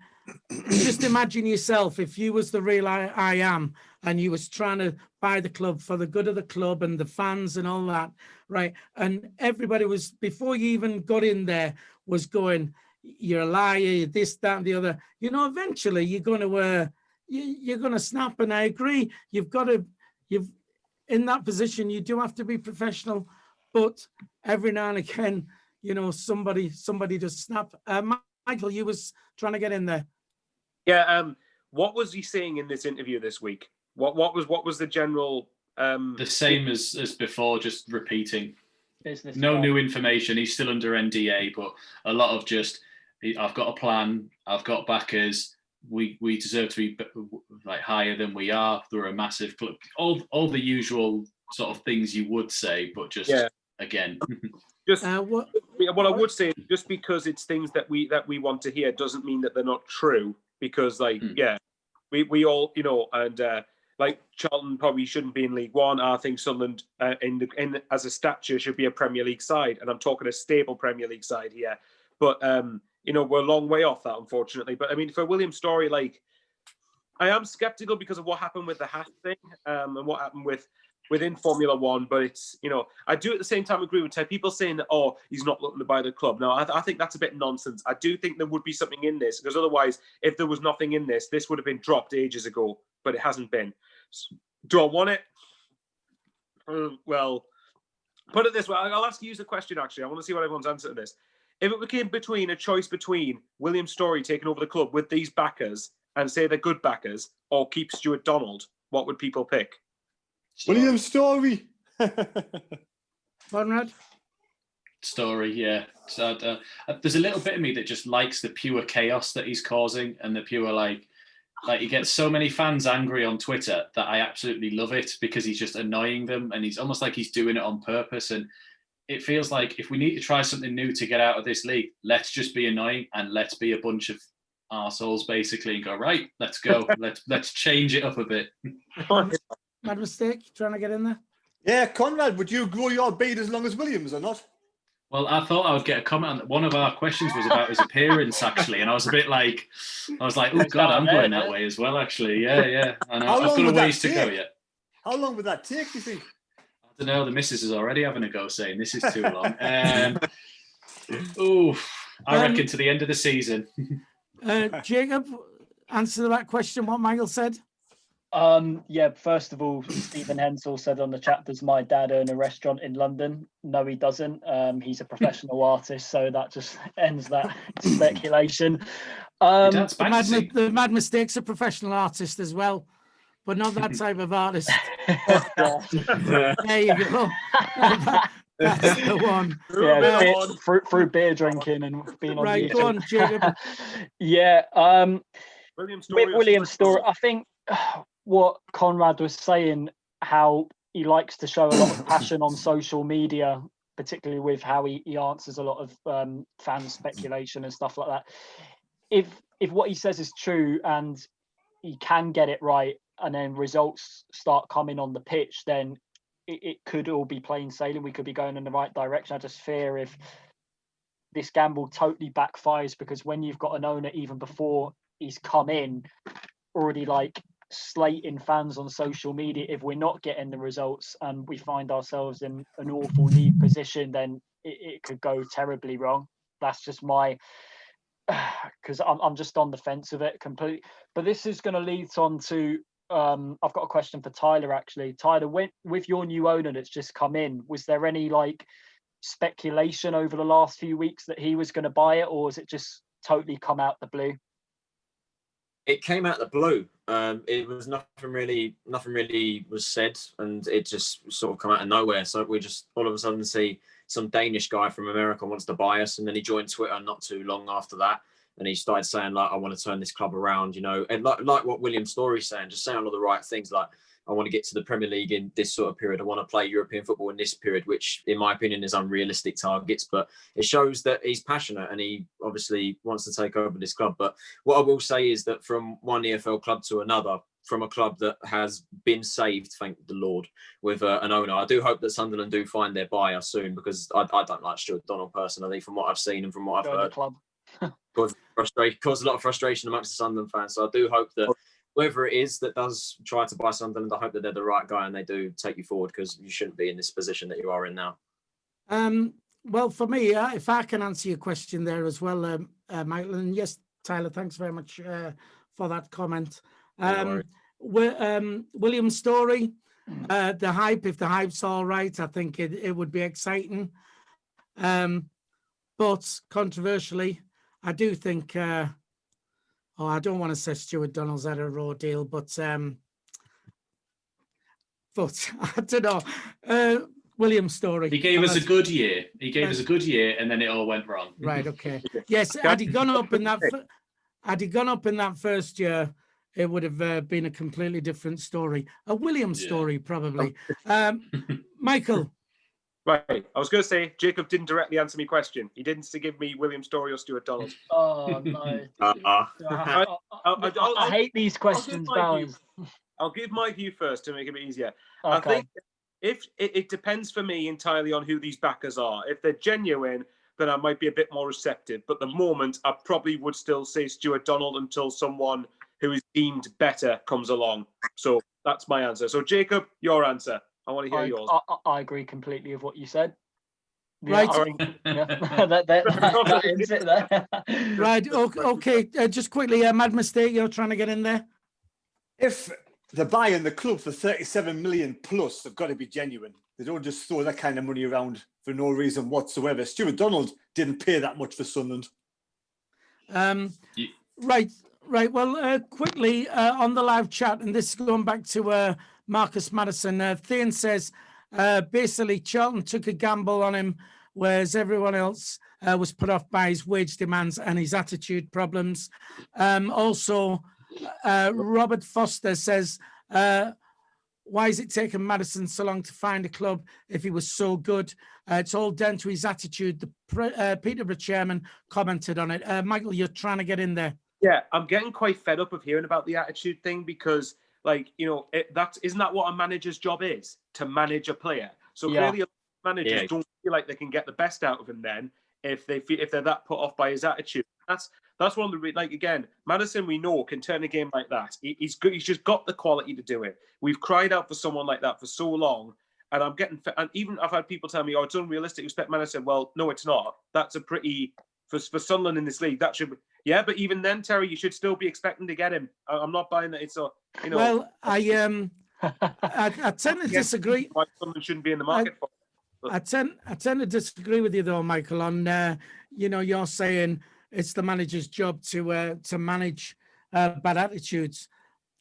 Just imagine yourself if you was the real I am, and you was trying to buy the club for the good of the club and the fans and all that, right? And everybody was, before you even got in there, was going, you're a liar, you're this, that, and the other. Eventually you're going to snap. And I agree. You've in that position, you do have to be professional, but every now and again, somebody does snap. Michael, you was trying to get in there. Yeah. What was he saying in this interview this week? What was the general? The same as before, just repeating. Business. No new information. He's still under NDA, but a lot of just, I've got a plan. I've got backers. We deserve to be like higher than we are. They're a massive club. All the usual sort of things you would say, but just again. Just what I would say is, just because it's things that we want to hear doesn't mean that they're not true. Because we all and like Charlton probably shouldn't be in League One. I think Sunderland in as a stature should be a Premier League side, and I'm talking a stable Premier League side here. But we're a long way off that, unfortunately. But I mean, for William's story, like, I am skeptical because of what happened with the hat thing and what happened within Formula One. But it's, I do at the same time agree with Ted. People saying that, oh, he's not looking to buy the club. No, I think that's a bit nonsense. I do think there would be something in this, because otherwise, if there was nothing in this would have been dropped ages ago, but it hasn't been. Do I want it? Well, put it this way. I'll ask you the question, actually. I want to see what everyone's answer to this. If it became a choice between William Story taking over the club with these backers and say they're good backers, or keep Stuart Donald, what would people pick? William Story. Conrad? Story, yeah. So, there's a little bit of me that just likes the pure chaos that he's causing, and the pure like he gets so many fans angry on Twitter that I absolutely love it, because he's just annoying them, and he's almost like he's doing it on purpose. And it feels like if we need to try something new to get out of this league, let's just be annoying and let's be a bunch of arseholes basically and go, right, let's go. let's change it up a bit. Mad mistake, trying to get in there? Yeah, Conrad, would you grow your beard as long as Williams or not? Well, I thought I would get a comment on one of our questions was about his appearance, actually, and I was a bit like, oh God, I'm going that way as well, actually. Yeah. I know. I've got a ways to go yet. How long would that take, do you think? I don't know. The missus is already having a go, saying this is too long. I reckon to the end of the season. Jacob, answer that question. What Michael said. Yeah, first of all, Stephen Hensel said on the chat, does my dad own a restaurant in London? No, he doesn't. He's a professional artist, so that just ends that speculation. The Mad Mistake's a professional artist as well, but not that type of artist. There you go. That's the one. Yeah, through beer drinking and being on right, YouTube. go on, Jacob. Yeah, William Story, I think what Conrad was saying, how he likes to show a lot of passion on social media, particularly with how he answers a lot of fan speculation and stuff like that. If what he says is true and he can get it right, and then results start coming on the pitch, then it could all be plain sailing. We could be going in the right direction. I just fear if this gamble totally backfires, because when you've got an owner, even before he's come in, already like slating fans on social media, if we're not getting the results and we find ourselves in an awful league position, then it could go terribly wrong. That's just my, because I'm just on the fence of it completely. But this is going to lead on to I've got a question for Tyler, actually. Tyler, with your new owner that's just come in, was there any like speculation over the last few weeks that he was going to buy it, or has it just totally come out the blue? It came out the blue. It was nothing really was said, and it just sort of come out of nowhere. So we just all of a sudden see some Danish guy from America wants to buy us, and then he joined Twitter not too long after that, and he started saying like, I want to turn this club around, you know, and like what William Story's saying, just saying all the right things, like I want to get to the Premier League in this sort of period. I want to play European football in this period, which in my opinion is unrealistic targets, but it shows that he's passionate and he obviously wants to take over this club. But what I will say is that from one EFL club to another, from a club that has been saved, thank the Lord, with an owner, I do hope that Sunderland do find their buyer soon, because I don't like Stuart Donald personally, from what I've seen and from what I've heard. Club. Caused a lot of frustration amongst the Sunderland fans. So I do hope that whoever it is that does try to buy Sunderland, I hope that they're the right guy and they do take you forward, because you shouldn't be in this position that you are in now. Well, for me, if I can answer your question there as well, Michael, and yes, Tyler, thanks very much for that comment. William Story, the hype, if the hype's all right, I think it would be exciting. But controversially, I do think, I don't want to say Stuart Donald's had a raw deal, but I don't know. William Story. He gave us a good year. And then it all went wrong. Right. Okay. Yes. Had he gone up in that first year, it would have been a completely different story. A William Story, probably. Michael. Right. I was going to say, Jacob didn't directly answer my question. He didn't give me William Story or Stuart Donald. Oh, no. I hate these questions, Bowers. I'll give my view first to make it a bit easier. Okay. I think if it depends for me entirely on who these backers are. If they're genuine, then I might be a bit more receptive. But at the moment, I probably would still say Stuart Donald until someone who is deemed better comes along. So that's my answer. So Jacob, your answer. I want to hear yours. I agree completely with what you said. Right. That ends it there. Right. Okay. Just quickly, Mad Mistake, you're trying to get in there? If they're buying the club for 37 million plus, they've got to be genuine. They don't just throw that kind of money around for no reason whatsoever. Stuart Donald didn't pay that much for Sunderland. Right. Well, quickly on the live chat, and this is going back to Marcus Maddison. Thane says, basically, Charlton took a gamble on him, whereas everyone else was put off by his wage demands and his attitude problems. Also, Robert Foster says, why is it taking Maddison so long to find a club if he was so good? It's all down to his attitude. The Peterborough chairman commented on it. Michael, you're trying to get in there. Yeah, I'm getting quite fed up of hearing about the attitude thing, because, like, you know, isn't that what a manager's job is? To manage a player. So clearly managers don't feel like they can get the best out of him then if they're that put off by his attitude. That's one of the again, Maddison we know can turn a game like that. He's good. He's just got the quality to do it. We've cried out for someone like that for so long, and even I've had people tell me, "Oh, it's unrealistic to expect Maddison." Well, no, it's not. That's a pretty for Sunderland in this league. That should be, but even then, Terry, you should still be expecting to get him. I'm not buying that. It's Well, I tend to disagree. Why Sunderland shouldn't be in the market for. I tend to disagree with you though, Michael. On you're saying it's the manager's job to manage bad attitudes.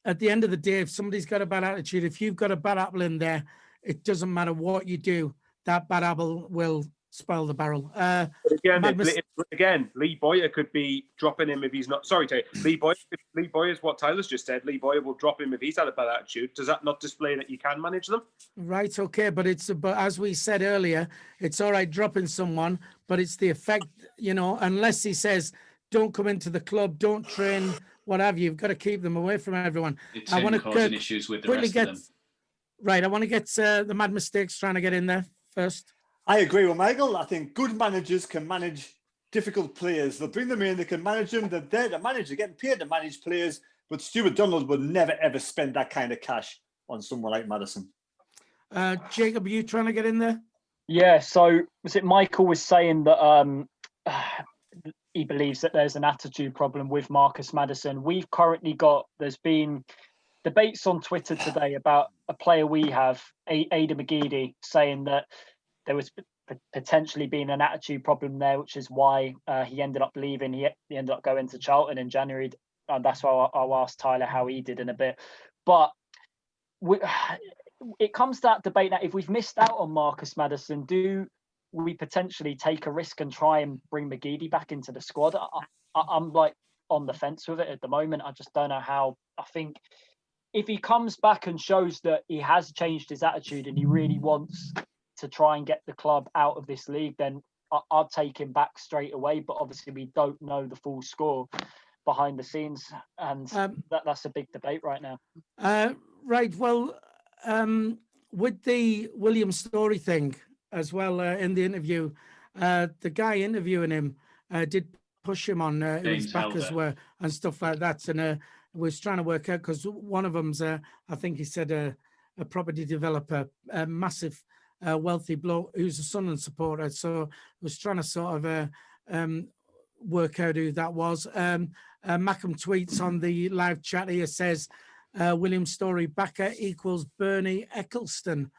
At the end of the day, if somebody's got a bad attitude, if you've got a bad apple in there, it doesn't matter what you do. That bad apple will spoil the barrel. Again, Lee Boyer could be dropping him if he's not. Sorry, Terry. Lee Boyer is what Tyler's just said. Lee Boyer will drop him if he's had a bad attitude. Does that not display that you can manage them? Right. Okay. But as we said earlier, it's all right dropping someone, but it's the effect. Unless he says, "Don't come into the club, don't train, what have you." You've got to keep them away from everyone. It's him causing issues with the rest of them. Right. I want to get the Mad Mistakes trying to get in there first. I agree with Michael. I think good managers can manage difficult players. They'll bring them in, they can manage them. They're there to manage. They're getting paid to manage players. But Stuart Donald would never, ever spend that kind of cash on someone like Maddison. Jacob, are you trying to get in there? Yeah, so was it Michael was saying that he believes that there's an attitude problem with Marcus Maddison. We've currently there's been debates on Twitter today about a player we have, Ada McGeady, saying that there was potentially been an attitude problem there, which is why he ended up leaving. He ended up going to Charlton in January. And that's why I'll ask Tyler how he did in a bit. But it comes to that debate that if we've missed out on Marcus Maddison, do we potentially take a risk and try and bring McGeady back into the squad? I'm like on the fence with it at the moment. I just don't know how. I think if he comes back and shows that he has changed his attitude and he really wants to try and get the club out of this league, then I'll take him back straight away. But obviously we don't know the full score behind the scenes, and that's a big debate right now. Right. Well, with the William Story thing as well, in the interview, the guy interviewing him did push him on his backers were and stuff like that, and was trying to work out, because one of them's I think he said a property developer, a massive wealthy bloke who's a Sunderland supporter, so was trying to sort of work out who that was. Mackham tweets on the live chat here, says William Story backer equals Bernie Eccleston.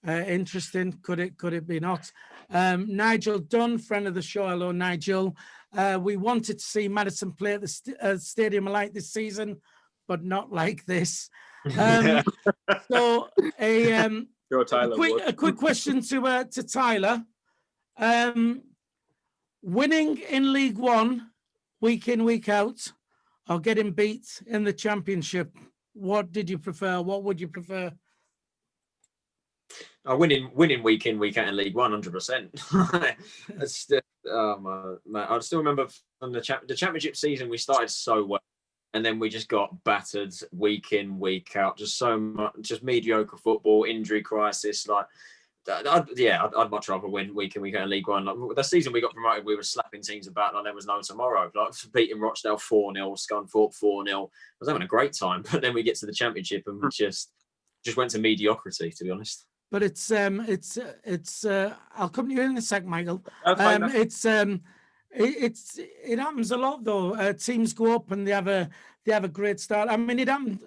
Interesting. Could it be not? Nigel Dunn, friend of the show. Hello, Nigel. We wanted to see Maddison play at the Stadium of Light this season, but not like this. So a quick question to Tyler. Winning in League One week in, week out, or getting beat in the Championship, what did you prefer? What would you prefer? Winning week in, week out in League One, 100%. I still remember from the Championship season, we started so well, and then we just got battered week in, week out. Just so much, just mediocre football, injury crisis. I'd much rather win week in, week out in League One. Like, the season we got promoted, we were slapping teams about like there was no tomorrow. Like beating Rochdale 4-0, Scunthorpe 4-0. I was having a great time, but then we get to the Championship and we just went to mediocrity, to be honest. But it's I'll come to you in a sec, Michael. It happens a lot though. Teams go up and they have a great start. I mean, it happened.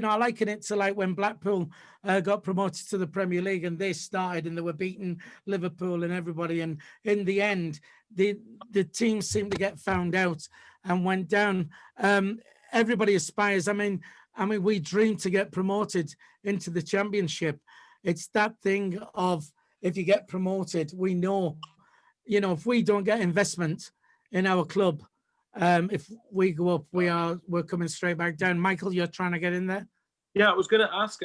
I liken it to like when Blackpool got promoted to the Premier League and they started and they were beating Liverpool and everybody. And in the end, the team seemed to get found out and went down. Everybody aspires. I mean, we dream to get promoted into the Championship. It's that thing of if you get promoted, we know, if we don't get investment in our club, if we go up, we're coming straight back down. Michael, you're trying to get in there? Yeah, I was going to ask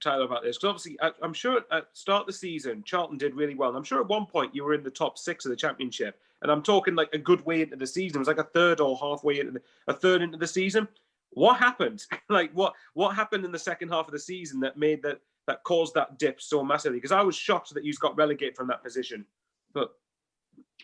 Tyler about this, because obviously I'm sure at the start of the season, Charlton did really well. And I'm sure at one point you were in the top 6 of the Championship. And I'm talking like a good way into the season. It was like a third or halfway into a third into the season. What happened? Like what happened in the second half of the season that made that that caused that dip so massively? Because I was shocked that you got relegated from that position. But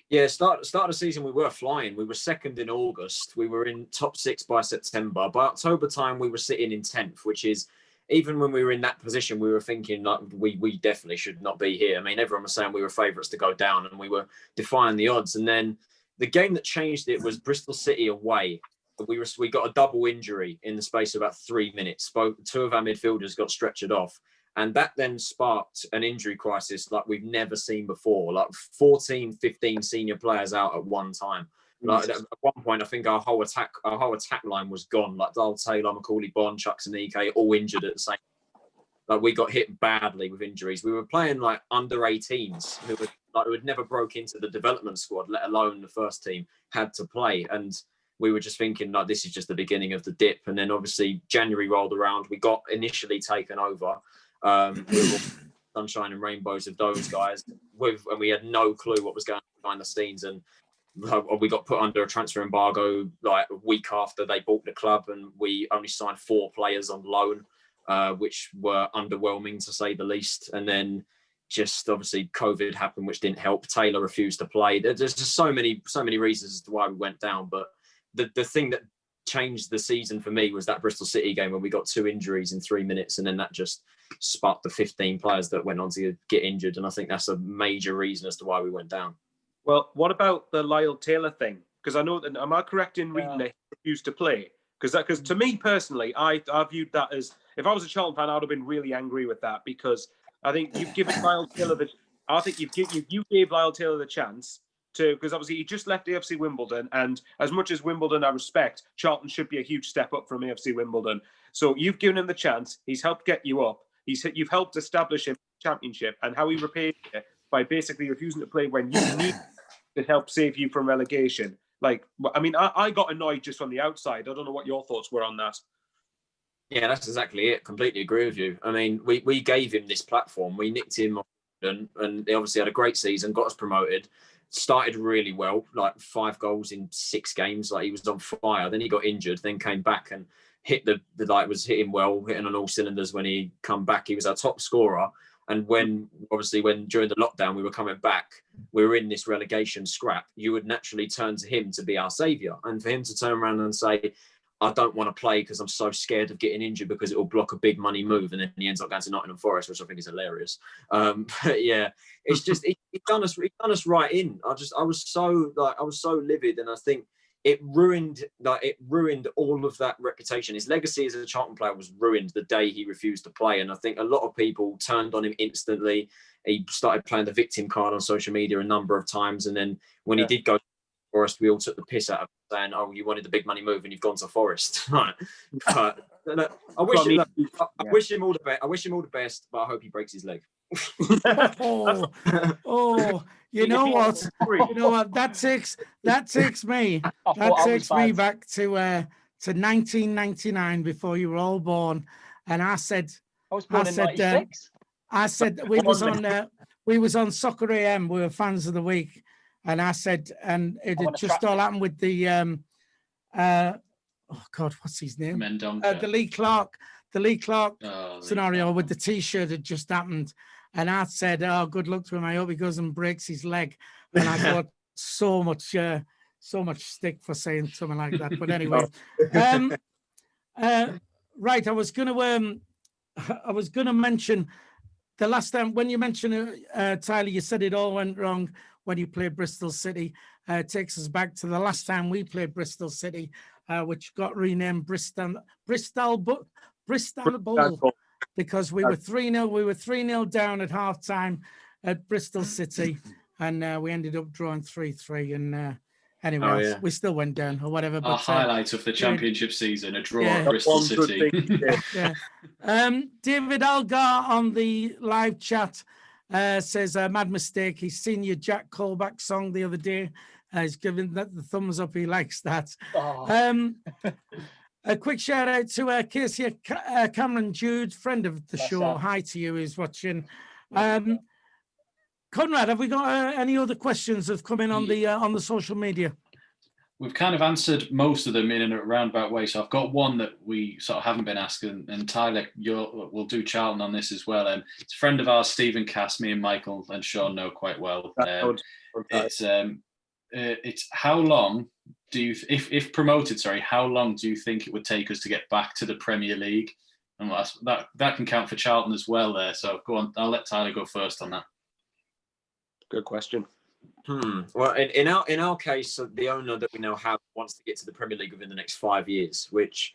yeah, start of the season we were flying. We were second in August. We were in top 6 by September. By October time, we were sitting in 10th, which is, even when we were in that position, we were thinking like we definitely should not be here. I mean, everyone was saying we were favourites to go down, and we were defying the odds. And then the game that changed it was Bristol City away. We got a double injury in the space of about 3 minutes. 2 of our midfielders got stretchered off. And that then sparked an injury crisis like we've never seen before. Like 14, 15 senior players out at one time. Like at one point, I think our whole attack line was gone. Like Dale Taylor, Macaulay Bond, Chuck Sanike, all injured at the same time. Like we got hit badly with injuries. We were playing like under 18s who had never broke into the development squad, let alone the first team, had to play. And we were just thinking like this is just the beginning of the dip. And then obviously January rolled around. We got initially taken over. We were sunshine and rainbows of those guys, and we had no clue what was going on behind the scenes. And we got put under a transfer embargo like a week after they bought the club, and we only signed 4 players on loan, which were underwhelming to say the least. And then just obviously COVID happened, which didn't help. Taylor refused to play. There's just so many reasons as to why we went down. But the thing that changed the season for me was that Bristol City game when we got 2 injuries in 3 minutes, and then that just sparked the 15 players that went on to get injured. And I think that's a major reason as to why we went down. Well, what about the Lyle Taylor thing? Because I know that, am I correct in reading that he refused to play? Because to me personally, I viewed that as, if I was a Charlton fan, I would have been really angry with that, because I think you've given Lyle Taylor you gave Lyle Taylor the chance to, because obviously he just left AFC Wimbledon, and as much as Wimbledon I respect, Charlton should be a huge step up from AFC Wimbledon. So you've given him the chance. He's helped get you up. You've helped establish him in the Championship, and how he repaid it by basically refusing to play when you need to help save you from relegation. Like, I mean, I got annoyed just from the outside. I don't know what your thoughts were on that. Yeah, that's exactly it. Completely agree with you. I mean, we gave him this platform. We nicked him, and he obviously had a great season, got us promoted. Started really well, like 5 goals in 6 games. Like he was on fire. Then he got injured, then came back and hit the light, was hitting well, hitting on all cylinders. When he come back, he was our top scorer. And when during the lockdown we were coming back, we were in this relegation scrap, you would naturally turn to him to be our saviour. And for him to turn around and say, I don't want to play because I'm so scared of getting injured because it will block a big money move, and then he ends up going to Nottingham Forest, which I think is hilarious. But yeah, it's just it done us right in. I was so livid, and I think it ruined all of that reputation. His legacy as a Charlton player was ruined the day he refused to play, and I think a lot of people turned on him instantly. He started playing the victim card on social media a number of times, and then when he did go to Forest, we all took the piss out of him, saying, "Oh, you wanted the big money move, and you've gone to Forest." Right? But I wish him all the best. I wish him all the best, but I hope he breaks his leg. You know what? That takes me back to 1999, before you were all born, and I said I was born in 96. I said we was on Soccer AM. We were fans of the week, and I said, and it had just all happened with the oh God, what's his name? The Lee Clark scenario with the T-shirt had just happened. And I said, "Oh, good luck to him. I hope he goes and breaks his leg." And I got so much stick for saying something like that. But anyway, right. I was gonna mention the last time when you mentioned Tyler, you said it all went wrong when you played Bristol City. It takes us back to the last time we played Bristol City, which got renamed Bristol Bull. Because we were 3-0. We were 3-0 down at halftime at Bristol City, and we ended up drawing 3-3. And anyway, we still went down or whatever. But highlight of the Championship season, a draw at Bristol City. David Algar on the live chat says, "Mad mistake. He's seen your Jack Colback song the other day. He's given that the thumbs up. He likes that." A quick shout out to Casey Cameron Jude, friend of the show. Hi to you, who's watching. Conrad, have we got any other questions that have come in on the social media? we've kind of answered most of them in a roundabout way. So I've got one that we sort of haven't been asking, and Tyler, we'll do Charlton on this as well. It's a friend of ours, Stephen Cass, me and Michael and Sean know quite well. It's how long do you, if promoted, how long do you think it would take us to get back to the Premier League? And that can count for Charlton as well there. So go on, I'll let Tyler go first on that. Good question. Well, in our case, the owner that we now have wants to get to the Premier League within the next 5 years, which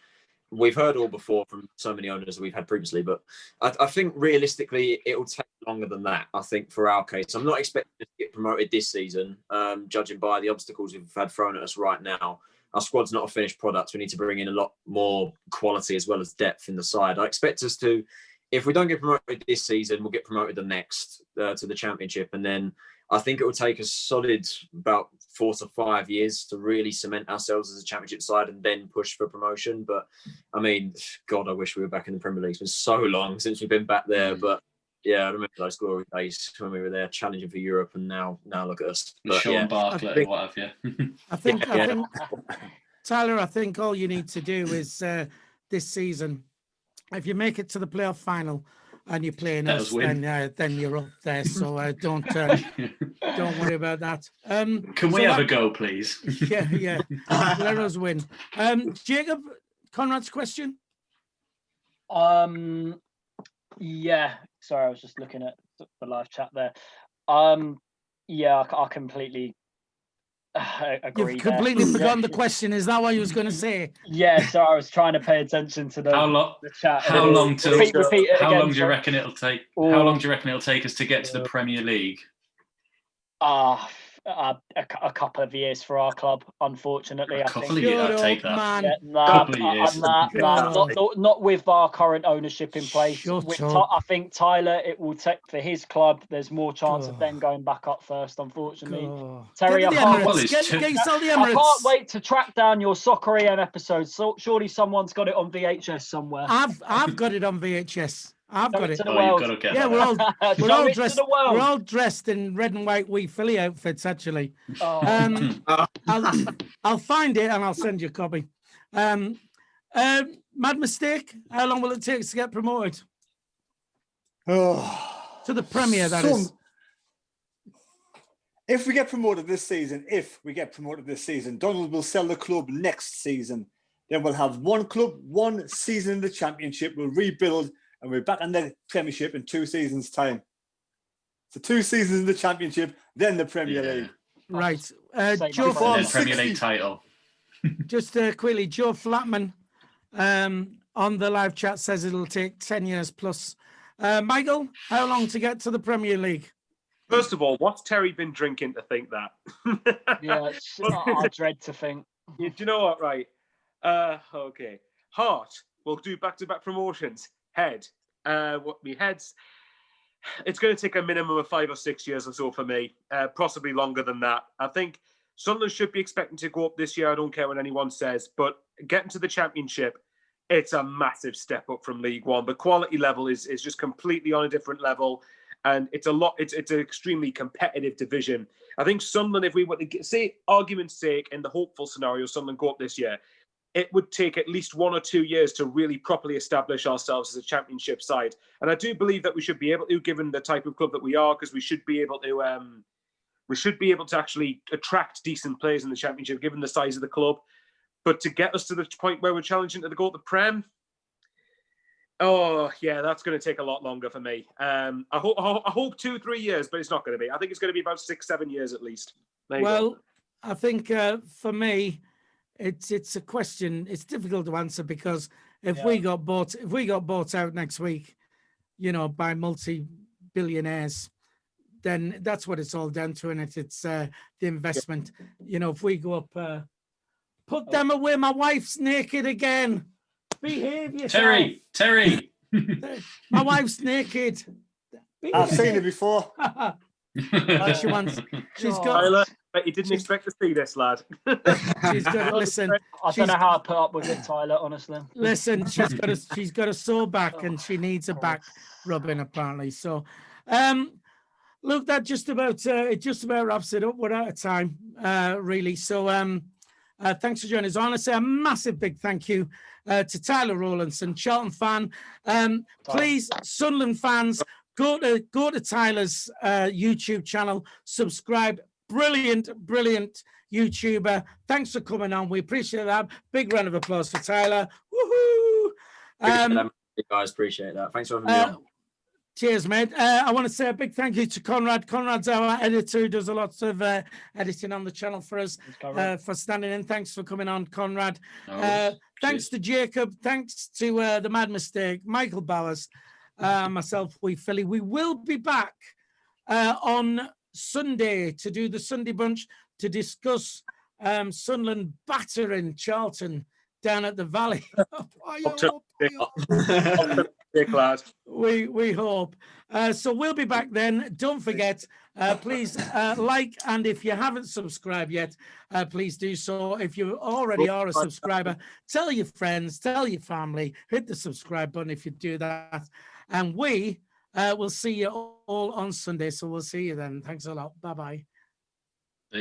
we've heard all before from so many owners that we've had previously. But I think realistically, it will take longer than that. I think for our case, I'm not expecting to get promoted this season, judging by the obstacles we've had thrown at us right now. Our squad's not a finished product. We need to bring in a lot more quality as well as depth in the side. I expect us to, if we don't get promoted this season, we'll get promoted the next to the Championship, and then I think it will take us solid about 4 to 5 years to really cement ourselves as a Championship side and then push for promotion. But I mean, God, I wish we were back in the Premier League. It's been so long since we've been back there. But yeah, I remember those glory days when we were there challenging for Europe, and now look at us. But, Sean Bartlett or what have you. I think, Tyler, I think all you need to do is this season, if you make it to the playoff final and you're playing us, then you're up there. So don't worry about that. Can we have a go, please? Yeah. Let us win. Jacob, Conrad's question. Yeah. Sorry, I was just looking at the live chat there. Yeah, I completely agree. You've completely forgotten the question. Is that what you was going to say? Yeah, so I was trying to pay attention to the chat. How long do you reckon it'll take? Or, how long do you reckon it'll take us to get to the Premier League? A couple of years for our club, unfortunately. A couple of years, I'd take that. Yeah, couple of years. Not with our current ownership in place. I think Tyler, it will take for his club. There's more chance of them going back up first, unfortunately. Terry, I can't wait to track down your Soccer EM episode. So surely someone's got it on VHS somewhere. I've got it on VHS. I've got it. Yeah, we're all dressed in red and white wee Philly outfits, actually. I'll find it and I'll send you a copy. Mad Mistake, how long will it take us to get promoted? To the Premier, that is. If we get promoted this season, Donald will sell the club next season. Then we'll have one club, one season in the Championship. We'll rebuild, and we're back in the Premiership in 2 seasons' time. So 2 seasons in the Championship, then the Premier League. Right. Joe Premier League title. Just quickly, Joe Flatman on the live chat says it'll take 10 years plus. Michael, how long to get to the Premier League? First of all, what's Terry been drinking to think that? Yeah, I dread to think. Do you know what, right? Okay. Heart, we'll do back-to-back promotions. Heads. It's going to take a minimum of 5 or 6 years or so for me, possibly longer than that. I think Sunderland should be expecting to go up this year. I don't care what anyone says, but getting to the Championship, it's a massive step up from League One. The quality level is just completely on a different level, and it's an extremely competitive division. I think Sunderland, if we were to say, argument's sake, in the hopeful scenario, Sunderland go up this year, it would take at least 1 or 2 years to really properly establish ourselves as a Championship side. And I do believe that we should be able to, given the type of club that we are, because we should be able to actually attract decent players in the Championship, given the size of the club. But to get us to the point where we're challenging to go to the Prem, that's going to take a lot longer for me. I hope 2-3 years, but it's not going to be. I think it's going to be about 6-7 years at least. I think for me, it's a question. It's difficult to answer because if we got bought out next week, by multi-billionaires, then that's what it's all down to, and it's the investment. If we go up, put them away. My wife's naked again. Behave yourself, Terry. My wife's naked. I've seen it before. She wants. She's got. Tyler, but you didn't expect to see this, lad. She's got. Listen, I don't know how I put up with it, Tyler. Honestly. Listen, she's got a sore back and she needs a back rubbing apparently. So, look, that just about wraps it up. We're out of time, really. So, Thanks for joining us. I want to say a massive big thank you to Tyler Rowlandson, Charlton fan. Please, Sunderland fans, go to Tyler's YouTube channel, subscribe. Brilliant YouTuber. Thanks for coming on. We appreciate that. Big round of applause for Tyler. Woohoo! Guys, appreciate that. Thanks for having me on. Cheers, mate. I want to say a big thank you to Conrad. Conrad's our editor who does a lot of editing on the channel for us, for standing in. Thanks for coming on, Conrad. Thanks to Jacob. Thanks to the Mad Mistake, Michael Bowers, myself, Philly. We will be back on Sunday to do the Sunday Bunch to discuss Sunderland battering Charlton down at the Valley. We hope. So we'll be back then. Don't forget, please like, and if you haven't subscribed yet, please do so. If you already are a subscriber, tell your friends, tell your family, hit the subscribe button if you do that. And we will see you all on Sunday. So we'll see you then. Thanks a lot. Bye-bye.